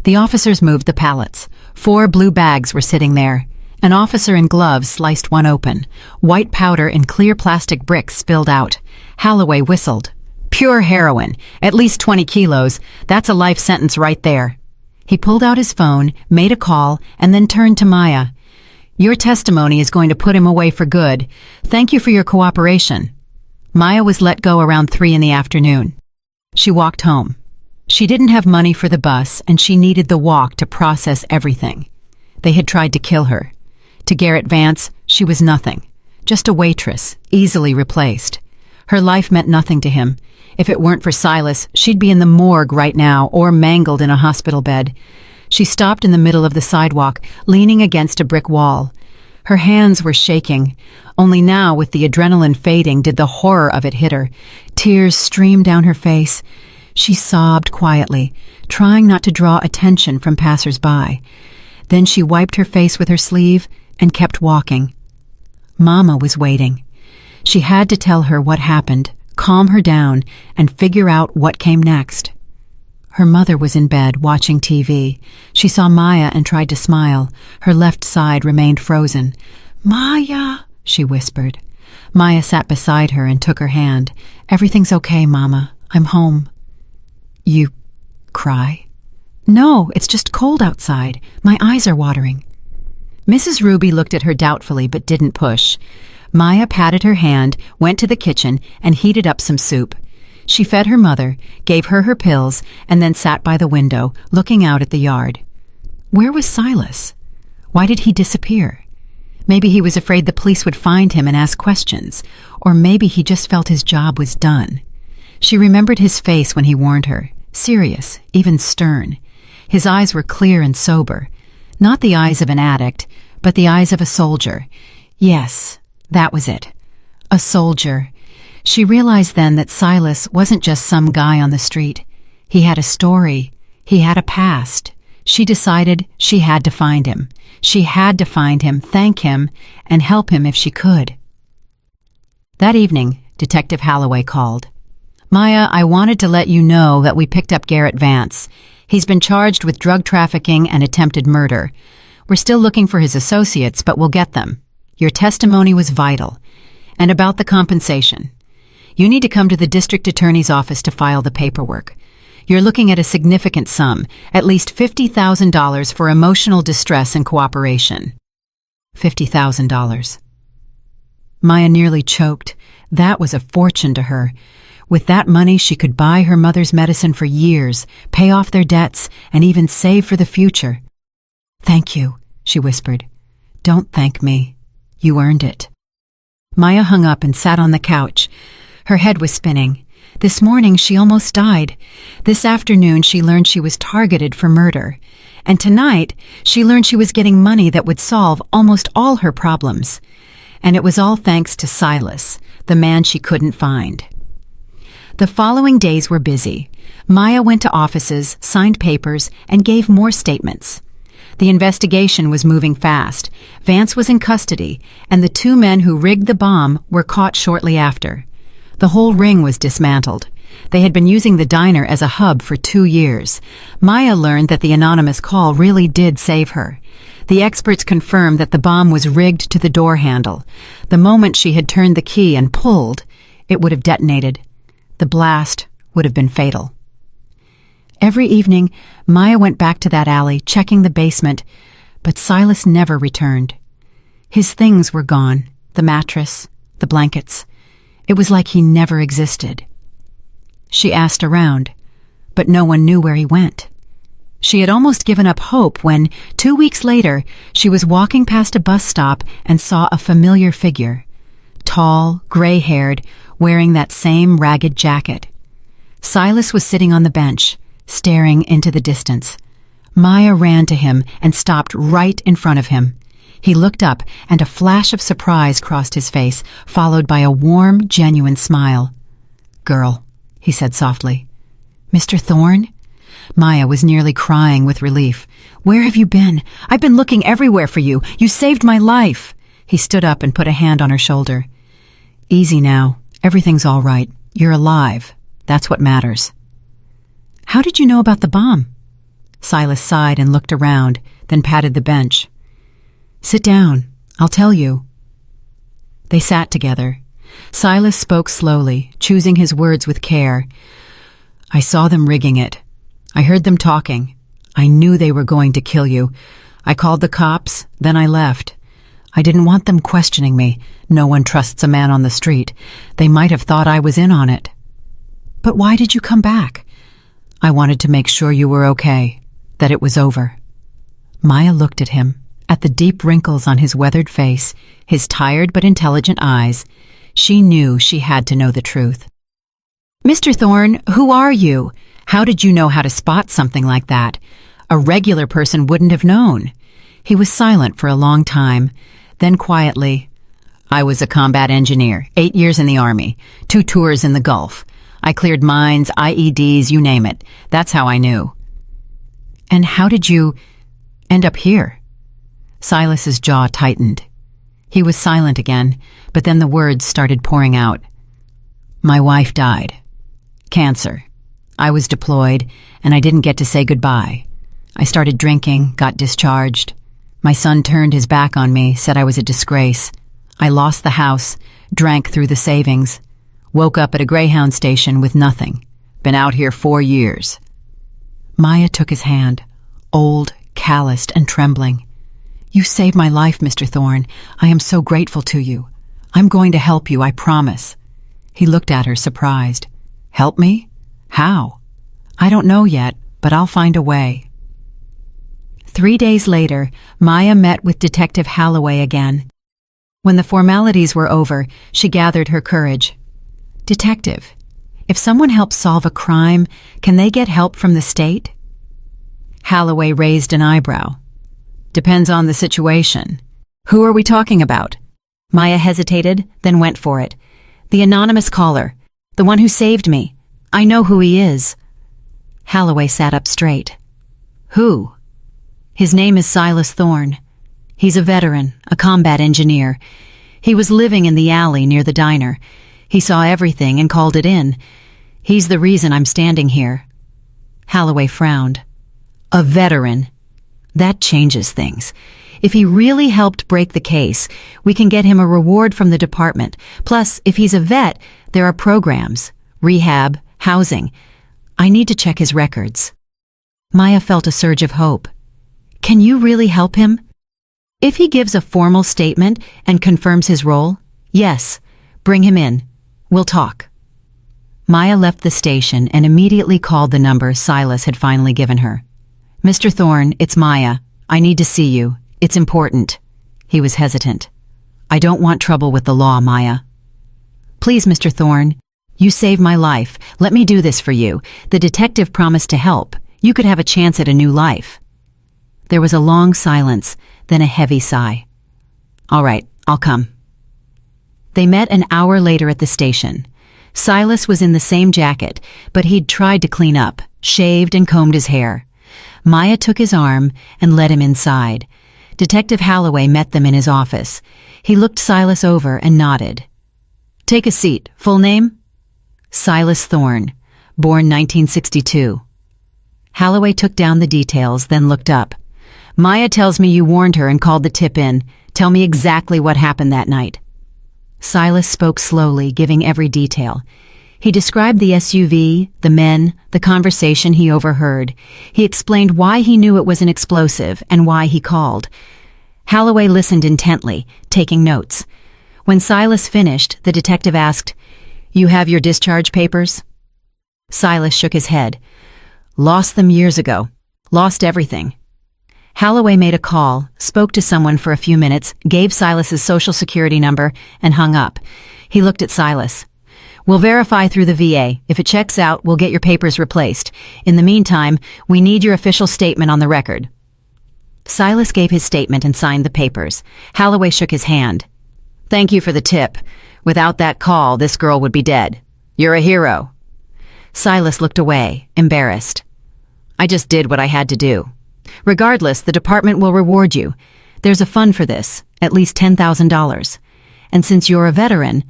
Speaker 1: The officers moved the pallets. 4 blue bags were sitting there. An officer in gloves sliced one open. White powder in clear plastic bricks spilled out. Holloway whistled. Pure heroin, at least 20 kilos. That's a life sentence right there. He pulled out his phone, made a call, and then turned to Maya. Your testimony is going to put him away for good. Thank you for your cooperation. Maya was let go around 3 in the afternoon. She walked home. She didn't have money for the bus, and she needed the walk to process everything. They had tried to kill her. To Garrett Vance, she was nothing. Just a waitress, easily replaced. Her life meant nothing to him. If it weren't for Silas, she'd be in the morgue right now or mangled in a hospital bed. She stopped in the middle of the sidewalk, leaning against a brick wall. Her hands were shaking. Only now, with the adrenaline fading, did the horror of it hit her. Tears streamed down her face. She sobbed quietly, trying not to draw attention from passers-by. Then she wiped her face with her sleeve and kept walking. Mama was waiting. She had to tell her what happened, calm her down, and figure out what came next. Her mother was in bed, watching TV. She saw Maya and tried to smile. Her left side remained frozen. "Maya," she whispered. Maya sat beside her and took her hand. "Everything's okay, Mama. I'm home." "You cry?" "No, it's just cold outside. My eyes are watering." Mrs. Ruby looked at her doubtfully but didn't push. Maya patted her hand, went to the kitchen, and heated up some soup. She fed her mother, gave her her pills, and then sat by the window, looking out at the yard. Where was Silas? Why did he disappear? Maybe he was afraid the police would find him and ask questions, or maybe he just felt his job was done. She remembered his face when he warned her, serious, even stern. His eyes were clear and sober, not the eyes of an addict, but the eyes of a soldier. Yes, that was it. A soldier. She realized then that Silas wasn't just some guy on the street. He had a story. He had a past. She decided she had to find him. She had to find him, thank him, and help him if she could. That evening, Detective Holloway called. "Maya, I wanted to let you know that we picked up Garrett Vance. He's been charged with drug trafficking and attempted murder. We're still looking for his associates, but we'll get them. Your testimony was vital. And about the compensation. You need to come to the district attorney's office to file the paperwork. You're looking at a significant sum, at least $50,000 for emotional distress and cooperation." $50,000. Maya nearly choked. That was a fortune to her. With that money, she could buy her mother's medicine for years, pay off their debts, and even save for the future. "Thank you," she whispered. "Don't thank me. You earned it." Maya hung up and sat on the couch. Her head was spinning. This morning she almost died. This afternoon she learned she was targeted for murder. And tonight she learned she was getting money that would solve almost all her problems. And it was all thanks to Silas, the man she couldn't find. The following days were busy. Maya went to offices, signed papers, and gave more statements. The investigation was moving fast. Vance was in custody, and the 2 men who rigged the bomb were caught shortly after. The whole ring was dismantled. They had been using the diner as a hub for 2 years. Maya learned that the anonymous call really did save her. The experts confirmed that the bomb was rigged to the door handle. The moment she had turned the key and pulled, it would have detonated. The blast would have been fatal. Every evening, Maya went back to that alley, checking the basement, but Silas never returned. His things were gone, the mattress, the blankets. It was like he never existed. She asked around, but no one knew where he went. She had almost given up hope when, 2 weeks later, she was walking past a bus stop and saw a familiar figure. Tall, gray-haired, wearing that same ragged jacket. Silas was sitting on the bench, staring into the distance. Maya ran to him and stopped right in front of him. He looked up, and a flash of surprise crossed his face, followed by a warm, genuine smile. "Girl," he said softly. "Mr. Thorne?" Maya was nearly crying with relief. "Where have you been? I've been looking everywhere for you. You saved my life." He stood up and put a hand on her shoulder. "Easy now. Everything's all right. You're alive. That's what matters." "How did you know about the bomb?" Silas sighed and looked around, then patted the bench. "Sit down. I'll tell you." They sat together. Silas spoke slowly, choosing his words with care. "I saw them rigging it. I heard them talking. I knew they were going to kill you. I called the cops, then I left. I didn't want them questioning me. No one trusts a man on the street. They might have thought I was in on it." "But why did you come back?" "I wanted to make sure you were okay, that it was over." Maya looked at him, at the deep wrinkles on his weathered face, his tired but intelligent eyes. She knew she had to know the truth. "Mr. Thorne, who are you? How did you know how to spot something like that? A regular person wouldn't have known." He was silent for a long time. Then quietly, "I was a combat engineer, 8 years in the Army, 2 tours in the Gulf. I cleared mines, IEDs, you name it. That's how I knew." "And how did you end up here?" Silas's jaw tightened. He was silent again, but then the words started pouring out. "My wife died. Cancer. I was deployed, and I didn't get to say goodbye. I started drinking, got discharged. My son turned his back on me, said I was a disgrace. I lost the house, drank through the savings, woke up at a Greyhound station with nothing. Been out here 4 years. Maya took his hand, old, calloused, and trembling. "You saved my life, Mr. Thorne. I am so grateful to you. I'm going to help you, I promise." He looked at her, surprised. "Help me? How?" "I don't know yet, but I'll find a way." 3 days later, Maya met with Detective Holloway again. When the formalities were over, she gathered her courage. "Detective, if someone helps solve a crime, can they get help from the state?" Holloway raised an eyebrow. "Depends on the situation. Who are we talking about?" Maya hesitated, then went for it. "The anonymous caller, the one who saved me. I know who he is." Holloway sat up straight. "Who?" "His name is Silas Thorne. He's a veteran, a combat engineer. He was living in the alley near the diner. He saw everything and called it in. He's the reason I'm standing here." Holloway frowned. "A veteran. That changes things. If he really helped break the case, we can get him a reward from the department. Plus, if he's a vet, there are programs, rehab, housing. I need to check his records." Maya felt a surge of hope. "Can you really help him?" "If he gives a formal statement and confirms his role, yes. Bring him in. We'll talk." Maya left the station and immediately called the number Silas had finally given her. "Mr. Thorne, it's Maya. I need to see you. It's important." He was hesitant. "I don't want trouble with the law, Maya." "Please, Mr. Thorne. You saved my life. Let me do this for you. The detective promised to help. You could have a chance at a new life." There was a long silence, then a heavy sigh. "All right, I'll come." They met an hour later at the station. Silas was in the same jacket, but he'd tried to clean up, shaved and combed his hair. Maya took his arm and led him inside. Detective Holloway met them in his office. He looked Silas over and nodded. "Take a seat. Full name?" "Silas Thorne, born 1962. Holloway took down the details, then looked up. "Maya tells me you warned her and called the tip in. Tell me exactly what happened that night." Silas spoke slowly, giving every detail. He described the SUV, the men, the conversation he overheard. He explained why he knew it was an explosive and why he called. Holloway listened intently, taking notes. When Silas finished, the detective asked, "You have your discharge papers?" Silas shook his head. "Lost them years ago. Lost everything." Holloway made a call, spoke to someone for a few minutes, gave Silas's social security number, and hung up. He looked at Silas. "We'll verify through the VA. If it checks out, we'll get your papers replaced. In the meantime, we need your official statement on the record." Silas gave his statement and signed the papers. Holloway shook his hand. "Thank you for the tip. Without that call, this girl would be dead. You're a hero." Silas looked away, embarrassed. "I just did what I had to do. Regardless, the department will reward you. There's a fund for this, at least $10,000. And since you're a veteran,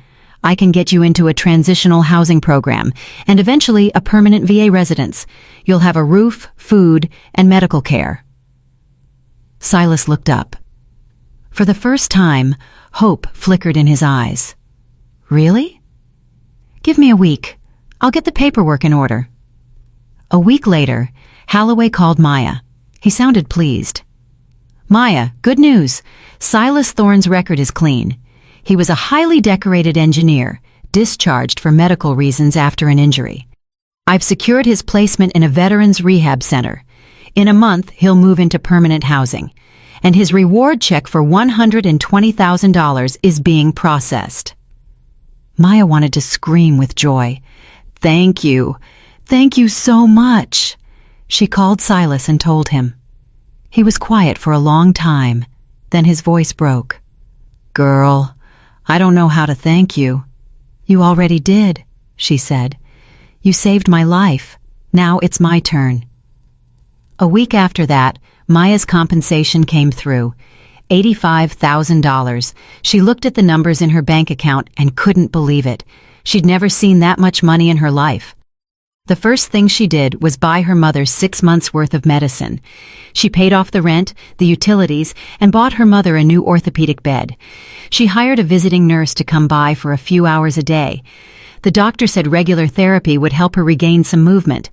Speaker 1: I can get you into a transitional housing program and eventually a permanent VA residence. You'll have a roof, food, and medical care." Silas looked up. For the first time, hope flickered in his eyes. "Really?" "Give me a week. I'll get the paperwork in order." A week later, Holloway called Maya. He sounded pleased. "Maya, good news. Silas Thorne's record is clean. He was a highly decorated engineer, discharged for medical reasons after an injury. I've secured his placement in a veterans rehab center. In a month, he'll move into permanent housing. And his reward check for $120,000 is being processed." Maya wanted to scream with joy. "Thank you. Thank you so much." She called Silas and told him. He was quiet for a long time. Then his voice broke. "Girl, I don't know how to thank you." "You already did," she said. "You saved my life. Now it's my turn." A week after that, Maya's compensation came through. $85,000. She looked at the numbers in her bank account and couldn't believe it. She'd never seen that much money in her life. The first thing she did was buy her mother 6 months' worth of medicine. She paid off the rent, the utilities, and bought her mother a new orthopedic bed. She hired a visiting nurse to come by for a few hours a day. The doctor said regular therapy would help her regain some movement.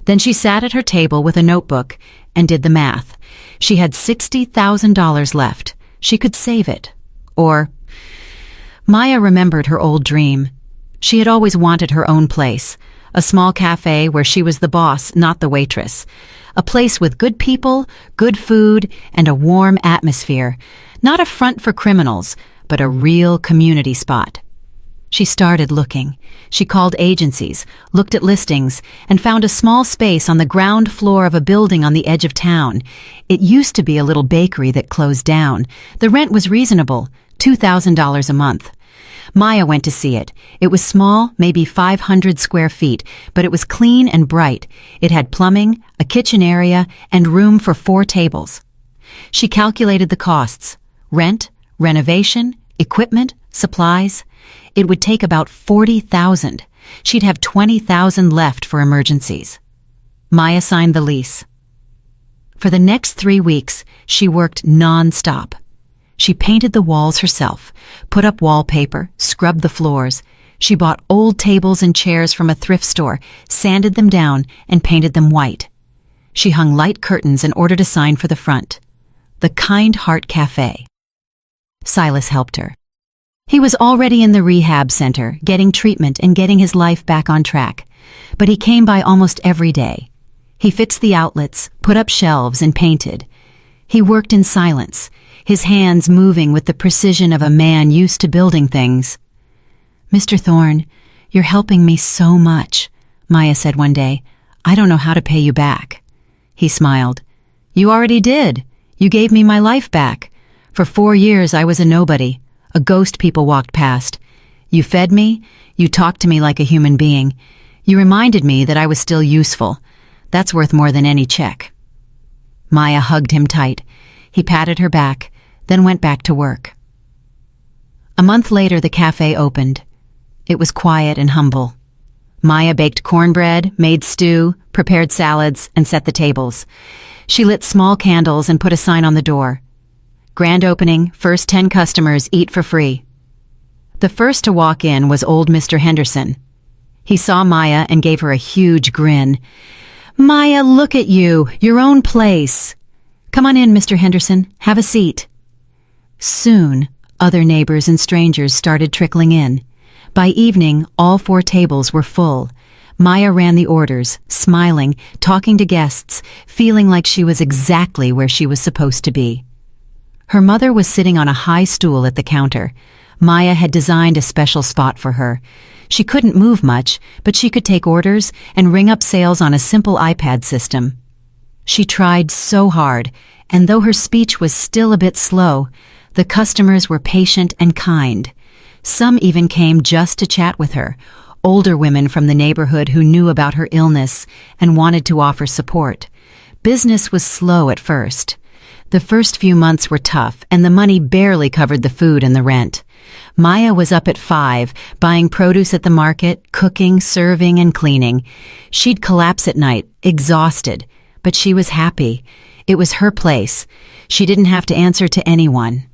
Speaker 1: Then she sat at her table with a notebook and did the math. She had $60,000 left. She could save it. Or... Maya remembered her old dream. She had always wanted her own place. A small cafe where she was the boss, not the waitress. A place with good people, good food, and a warm atmosphere. Not a front for criminals, but a real community spot. She started looking. She called agencies, looked at listings, and found a small space on the ground floor of a building on the edge of town. It used to be a little bakery that closed down. The rent was reasonable, $2,000 a month. Maya went to see it. It was small, maybe 500 square feet, but it was clean and bright. It had plumbing, a kitchen area, and room for 4 tables. She calculated the costs: rent, renovation, equipment, supplies. It would take about $40,000. She'd have $20,000 left for emergencies. Maya signed the lease. For the next 3 weeks, she worked non-stop. She painted the walls herself, put up wallpaper, scrubbed the floors. She bought old tables and chairs from a thrift store, sanded them down, and painted them white. She hung light curtains and ordered a sign for the front. The Kind Heart Café. Silas helped her. He was already in the rehab center, getting treatment and getting his life back on track. But he came by almost every day. He fixed the outlets, put up shelves, and painted. He worked in silence, his hands moving with the precision of a man used to building things. "Mr. Thorne, you're helping me so much," Maya said one day. "I don't know how to pay you back." He smiled. "You already did. You gave me my life back. For 4 years I was a nobody. A ghost people walked past. You fed me. You talked to me like a human being. You reminded me that I was still useful. That's worth more than any check." Maya hugged him tight. He patted her back, then went back to work. A month later, the cafe opened. It was quiet and humble. Maya baked cornbread, made stew, prepared salads, and set the tables. She lit small candles and put a sign on the door. Grand opening, first 10 customers eat for free. The first to walk in was old Mr. Henderson. He saw Maya and gave her a huge grin. "Maya, look at you, your own place. Come on in, Mr. Henderson, have a seat." Soon, other neighbors and strangers started trickling in. By evening, all 4 tables were full. Maya ran the orders, smiling, talking to guests, feeling like she was exactly where she was supposed to be. Her mother was sitting on a high stool at the counter. Maya had designed a special spot for her. She couldn't move much, but she could take orders and ring up sales on a simple iPad system. She tried so hard, and though her speech was still a bit slow, the customers were patient and kind. Some even came just to chat with her, older women from the neighborhood who knew about her illness and wanted to offer support. Business was slow at first. The first few months were tough, and the money barely covered the food and the rent. Maya was up at 5, buying produce at the market, cooking, serving, and cleaning. She'd collapse at night, exhausted, but she was happy. It was her place. She didn't have to answer to anyone.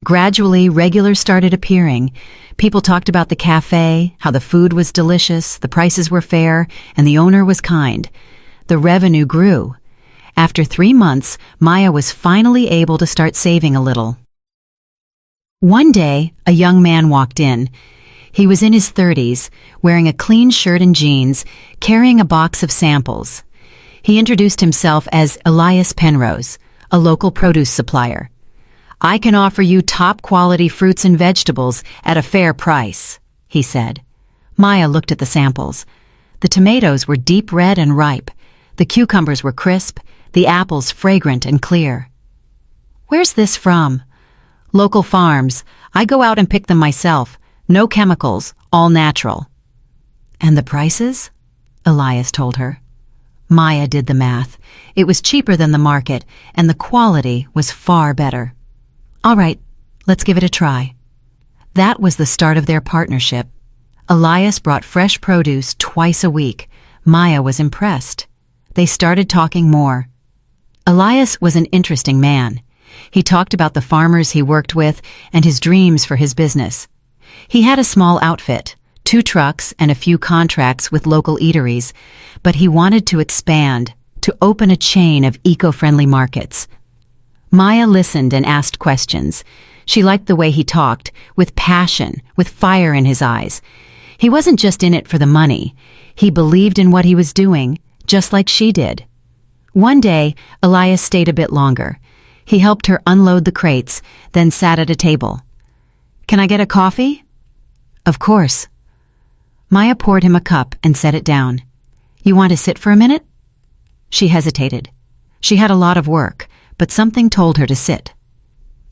Speaker 1: Gradually, regulars started appearing. People talked about the cafe, how the food was delicious, the prices were fair, and the owner was kind. The revenue grew. After 3 months, Maya was finally able to start saving a little. One day, a young man walked in. He was in his 30s, wearing a clean shirt and jeans, carrying a box of samples. He introduced himself as Elias Penrose, a local produce supplier. "I can offer you top-quality fruits and vegetables at a fair price," he said. Maya looked at the samples. The tomatoes were deep red and ripe. The cucumbers were crisp, the apples fragrant and clear. "Where's this from?" "Local farms. I go out and pick them myself. No chemicals, all natural." "And the prices?" Elias told her. Maya did the math. It was cheaper than the market, and the quality was far better. "All right, let's give it a try." That was the start of their partnership. Elias brought fresh produce twice a week. Maya was impressed. They started talking more. Elias was an interesting man. He talked about the farmers he worked with and his dreams for his business. He had a small outfit, 2 trucks and a few contracts with local eateries, but he wanted to expand, to open a chain of eco-friendly markets. Maya listened and asked questions. She liked the way he talked, with passion, with fire in his eyes. He wasn't just in it for the money. He believed in what he was doing, just like she did. One day, Elias stayed a bit longer. He helped her unload the crates, then sat at a table. "Can I get a coffee?" "Of course." Maya poured him a cup and set it down. "You want to sit for a minute?" She hesitated. She had a lot of work, but something told her to sit.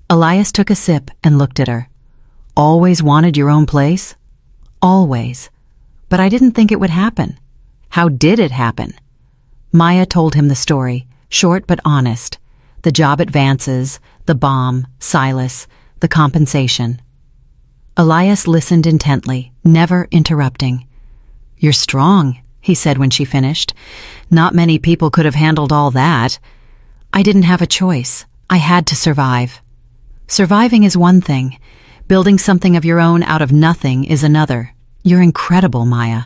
Speaker 1: Elias took a sip and looked at her. "Always wanted your own place?" "Always. But I didn't think it would happen." "How did it happen?" Maya told him the story, short but honest. The job advances, the bomb, Silas, the compensation. Elias listened intently, never interrupting. "You're strong," he said when she finished. "Not many people could have handled all that." "I didn't have a choice. I had to survive." Surviving is one thing. Building something of your own out of nothing is another. "You're incredible, Maya."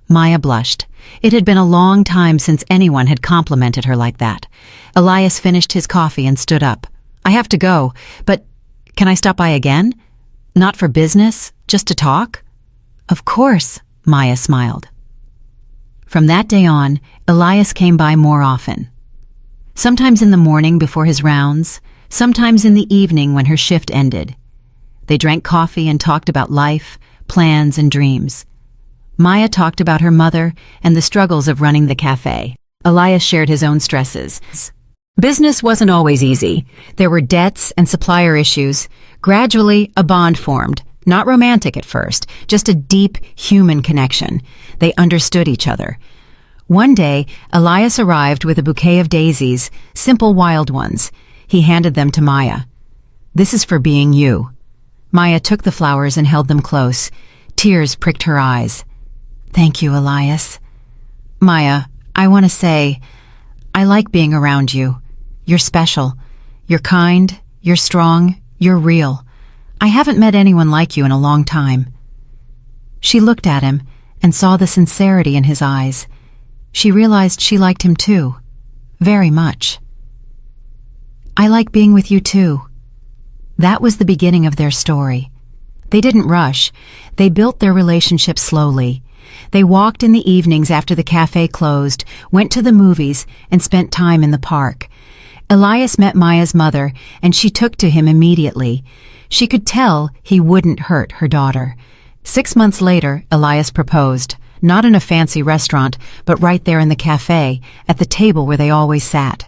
Speaker 1: Maya blushed. It had been a long time since anyone had complimented her like that. Elias finished his coffee and stood up. "I have to go, but can I stop by again? Not for business, just to talk?" "Of course," Maya smiled. From that day on, Elias came by more often. Sometimes in the morning before his rounds, sometimes in the evening when her shift ended. They drank coffee and talked about life, plans, and dreams. Maya talked about her mother and the struggles of running the cafe. Elias shared his own stresses. Business wasn't always easy. There were debts and supplier issues. Gradually, a bond formed. Not romantic at first, just a deep human connection. They understood each other. One day, Elias arrived with a bouquet of daisies, simple wild ones. He handed them to Maya. "This is for being you." Maya took the flowers and held them close. Tears pricked her eyes. "Thank you, Elias." "Maya, I want to say, I like being around you. You're special. You're kind, you're strong, you're real. I haven't met anyone like you in a long time." She looked at him and saw the sincerity in his eyes. She realized she liked him too, very much. "I like being with you too." That was the beginning of their story. They didn't rush. They built their relationship slowly. They walked in the evenings after the cafe closed, went to the movies, and spent time in the park. Elias met Maya's mother, and she took to him immediately. She could tell he wouldn't hurt her daughter. 6 months later, Elias proposed, not in a fancy restaurant, but right there in the cafe, at the table where they always sat.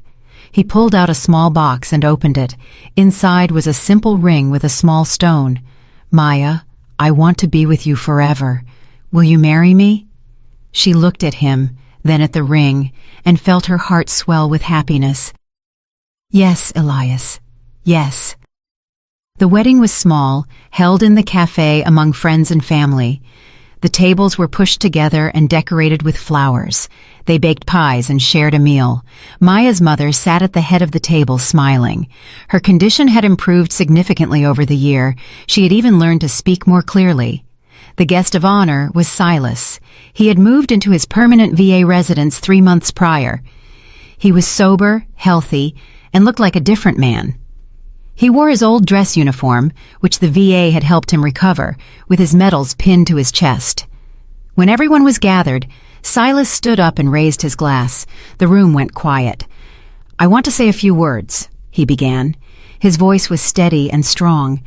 Speaker 1: He pulled out a small box and opened it. Inside was a simple ring with a small stone. "Maya, I want to be with you forever. Will you marry me?" She looked at him, then at the ring, and felt her heart swell with happiness. "Yes, Elias, yes." The wedding was small, held in the cafe among friends and family. The tables were pushed together and decorated with flowers. They baked pies and shared a meal. Maya's mother sat at the head of the table smiling. Her condition had improved significantly over the year. She had even learned to speak more clearly. The guest of honor was Silas. He had moved into his permanent VA residence 3 months prior. He was sober, healthy, and looked like a different man. He wore his old dress uniform, which the VA had helped him recover, with his medals pinned to his chest. When everyone was gathered, Silas stood up and raised his glass. The room went quiet. "I want to say a few words," he began. His voice was steady and strong.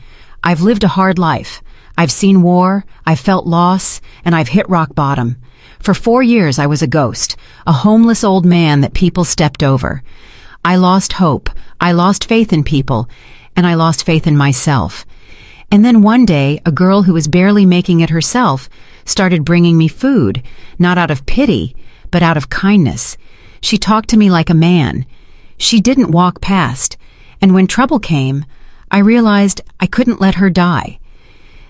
Speaker 1: "I've lived a hard life. I've seen war, I've felt loss, and I've hit rock bottom. For 4 years I was a ghost, a homeless old man that people stepped over. I lost hope, I lost faith in people, and I lost faith in myself. And then one day, a girl who was barely making it herself started bringing me food, not out of pity, but out of kindness. She talked to me like a man. She didn't walk past, and when trouble came, I realized I couldn't let her die.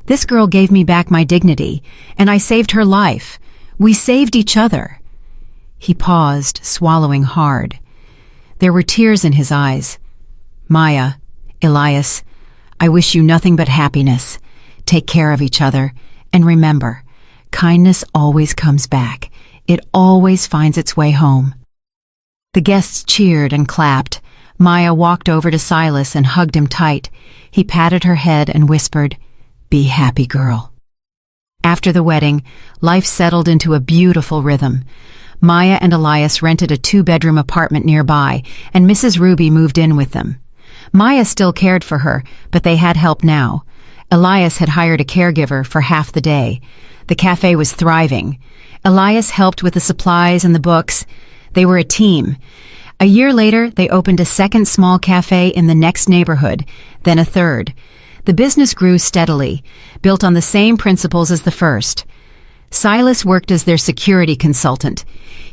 Speaker 1: This girl gave me back my dignity, and I saved her life. We saved each other." He paused, swallowing hard. There were tears in his eyes. "Maya, Elias, I wish you nothing but happiness. Take care of each other, and remember, kindness always comes back. It always finds its way home." The guests cheered and clapped. Maya walked over to Silas and hugged him tight. He patted her head and whispered, "Be happy, girl." After the wedding, life settled into a beautiful rhythm. Maya and Elias rented a 2-bedroom apartment nearby, and Mrs. Ruby moved in with them. Maya still cared for her, but they had help now. Elias had hired a caregiver for half the day. The cafe was thriving. Elias helped with the supplies and the books. They were a team. A year later, they opened a second small cafe in the next neighborhood, then a third. The business grew steadily, built on the same principles as the first. Silas worked as their security consultant.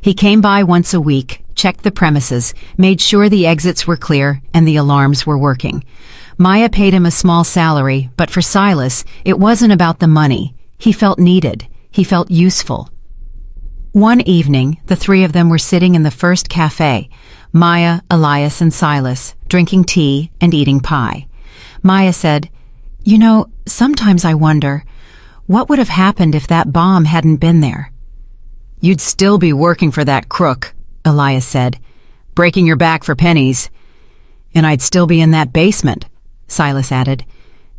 Speaker 1: He came by once a week, checked the premises, made sure the exits were clear and the alarms were working. Maya paid him a small salary, but for Silas, it wasn't about the money. He felt needed. He felt useful. One evening, the 3 of them were sitting in the first cafe, Maya, Elias, and Silas, drinking tea and eating pie. Maya said, "You know, sometimes I wonder, what would have happened if that bomb hadn't been there?" "You'd still be working for that crook," Elias said, "breaking your back for pennies." "And I'd still be in that basement," Silas added,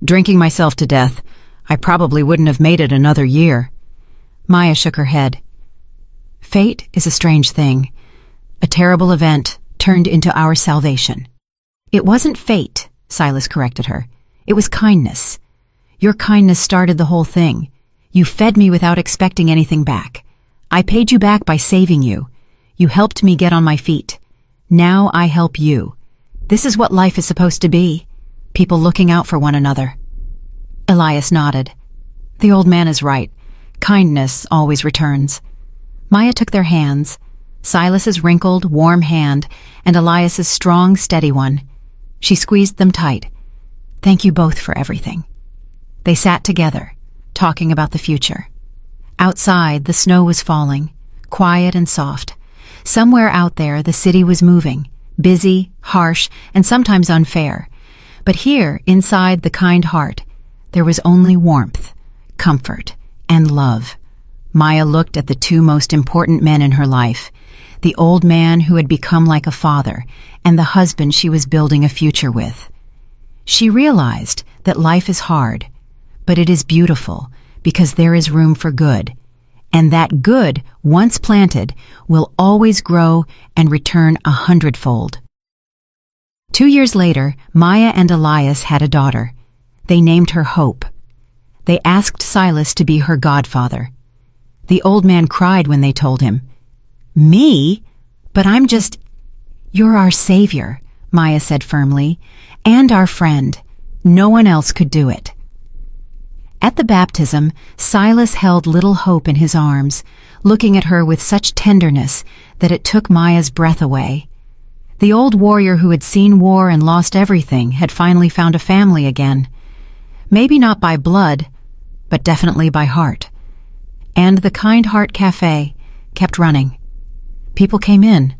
Speaker 1: "drinking myself to death. I probably wouldn't have made it another year." Maya shook her head. "Fate is a strange thing. A terrible event turned into our salvation." "It wasn't fate," Silas corrected her. "It was kindness. Your kindness started the whole thing. You fed me without expecting anything back. I paid you back by saving you. You helped me get on my feet. Now I help you. This is what life is supposed to be. People looking out for one another." Elias nodded. "The old man is right. Kindness always returns." Maya took their hands. Silas's wrinkled, warm hand and Elias's strong, steady one. She squeezed them tight. "Thank you both for everything." They sat together, talking about the future. Outside, the snow was falling, quiet and soft. Somewhere out there, the city was moving, busy, harsh, and sometimes unfair. But here, inside the kind heart, there was only warmth, comfort, and love. Maya looked at the two most important men in her life, the old man who had become like a father, and the husband she was building a future with. She realized that life is hard, but it is beautiful because there is room for good, and that good, once planted, will always grow and return 100-fold. 2 years later, Maya and Elias had a daughter. They named her Hope. They asked Silas to be her godfather. The old man cried when they told him. "Me? But I'm just—" "You're our savior," Maya said firmly, "and our friend. No one else could do it." At the baptism, Silas held little Hope in his arms, looking at her with such tenderness that it took Maya's breath away. The old warrior who had seen war and lost everything had finally found a family again. Maybe not by blood, but definitely by heart. And the Kind Heart Café kept running. People came in,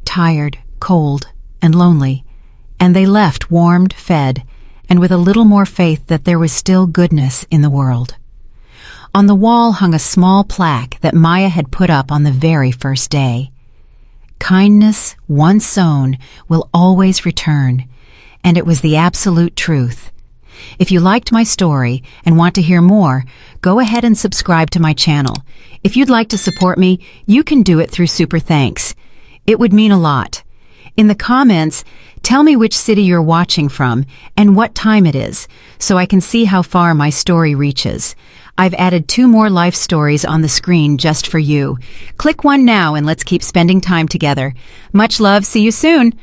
Speaker 1: tired, cold, and lonely, and they left warmed, fed, and with a little more faith that there was still goodness in the world. On the wall hung a small plaque that Maya had put up on the very first day. "Kindness, once sown, will always return," and it was the absolute truth. If you liked my story and want to hear more, go ahead and subscribe to my channel. If you'd like to support me, you can do it through Super Thanks. It would mean a lot. In the comments, tell me which city you're watching from and what time it is, so I can see how far my story reaches. I've added 2 more life stories on the screen just for you. Click one now and let's keep spending time together. Much love, see you soon!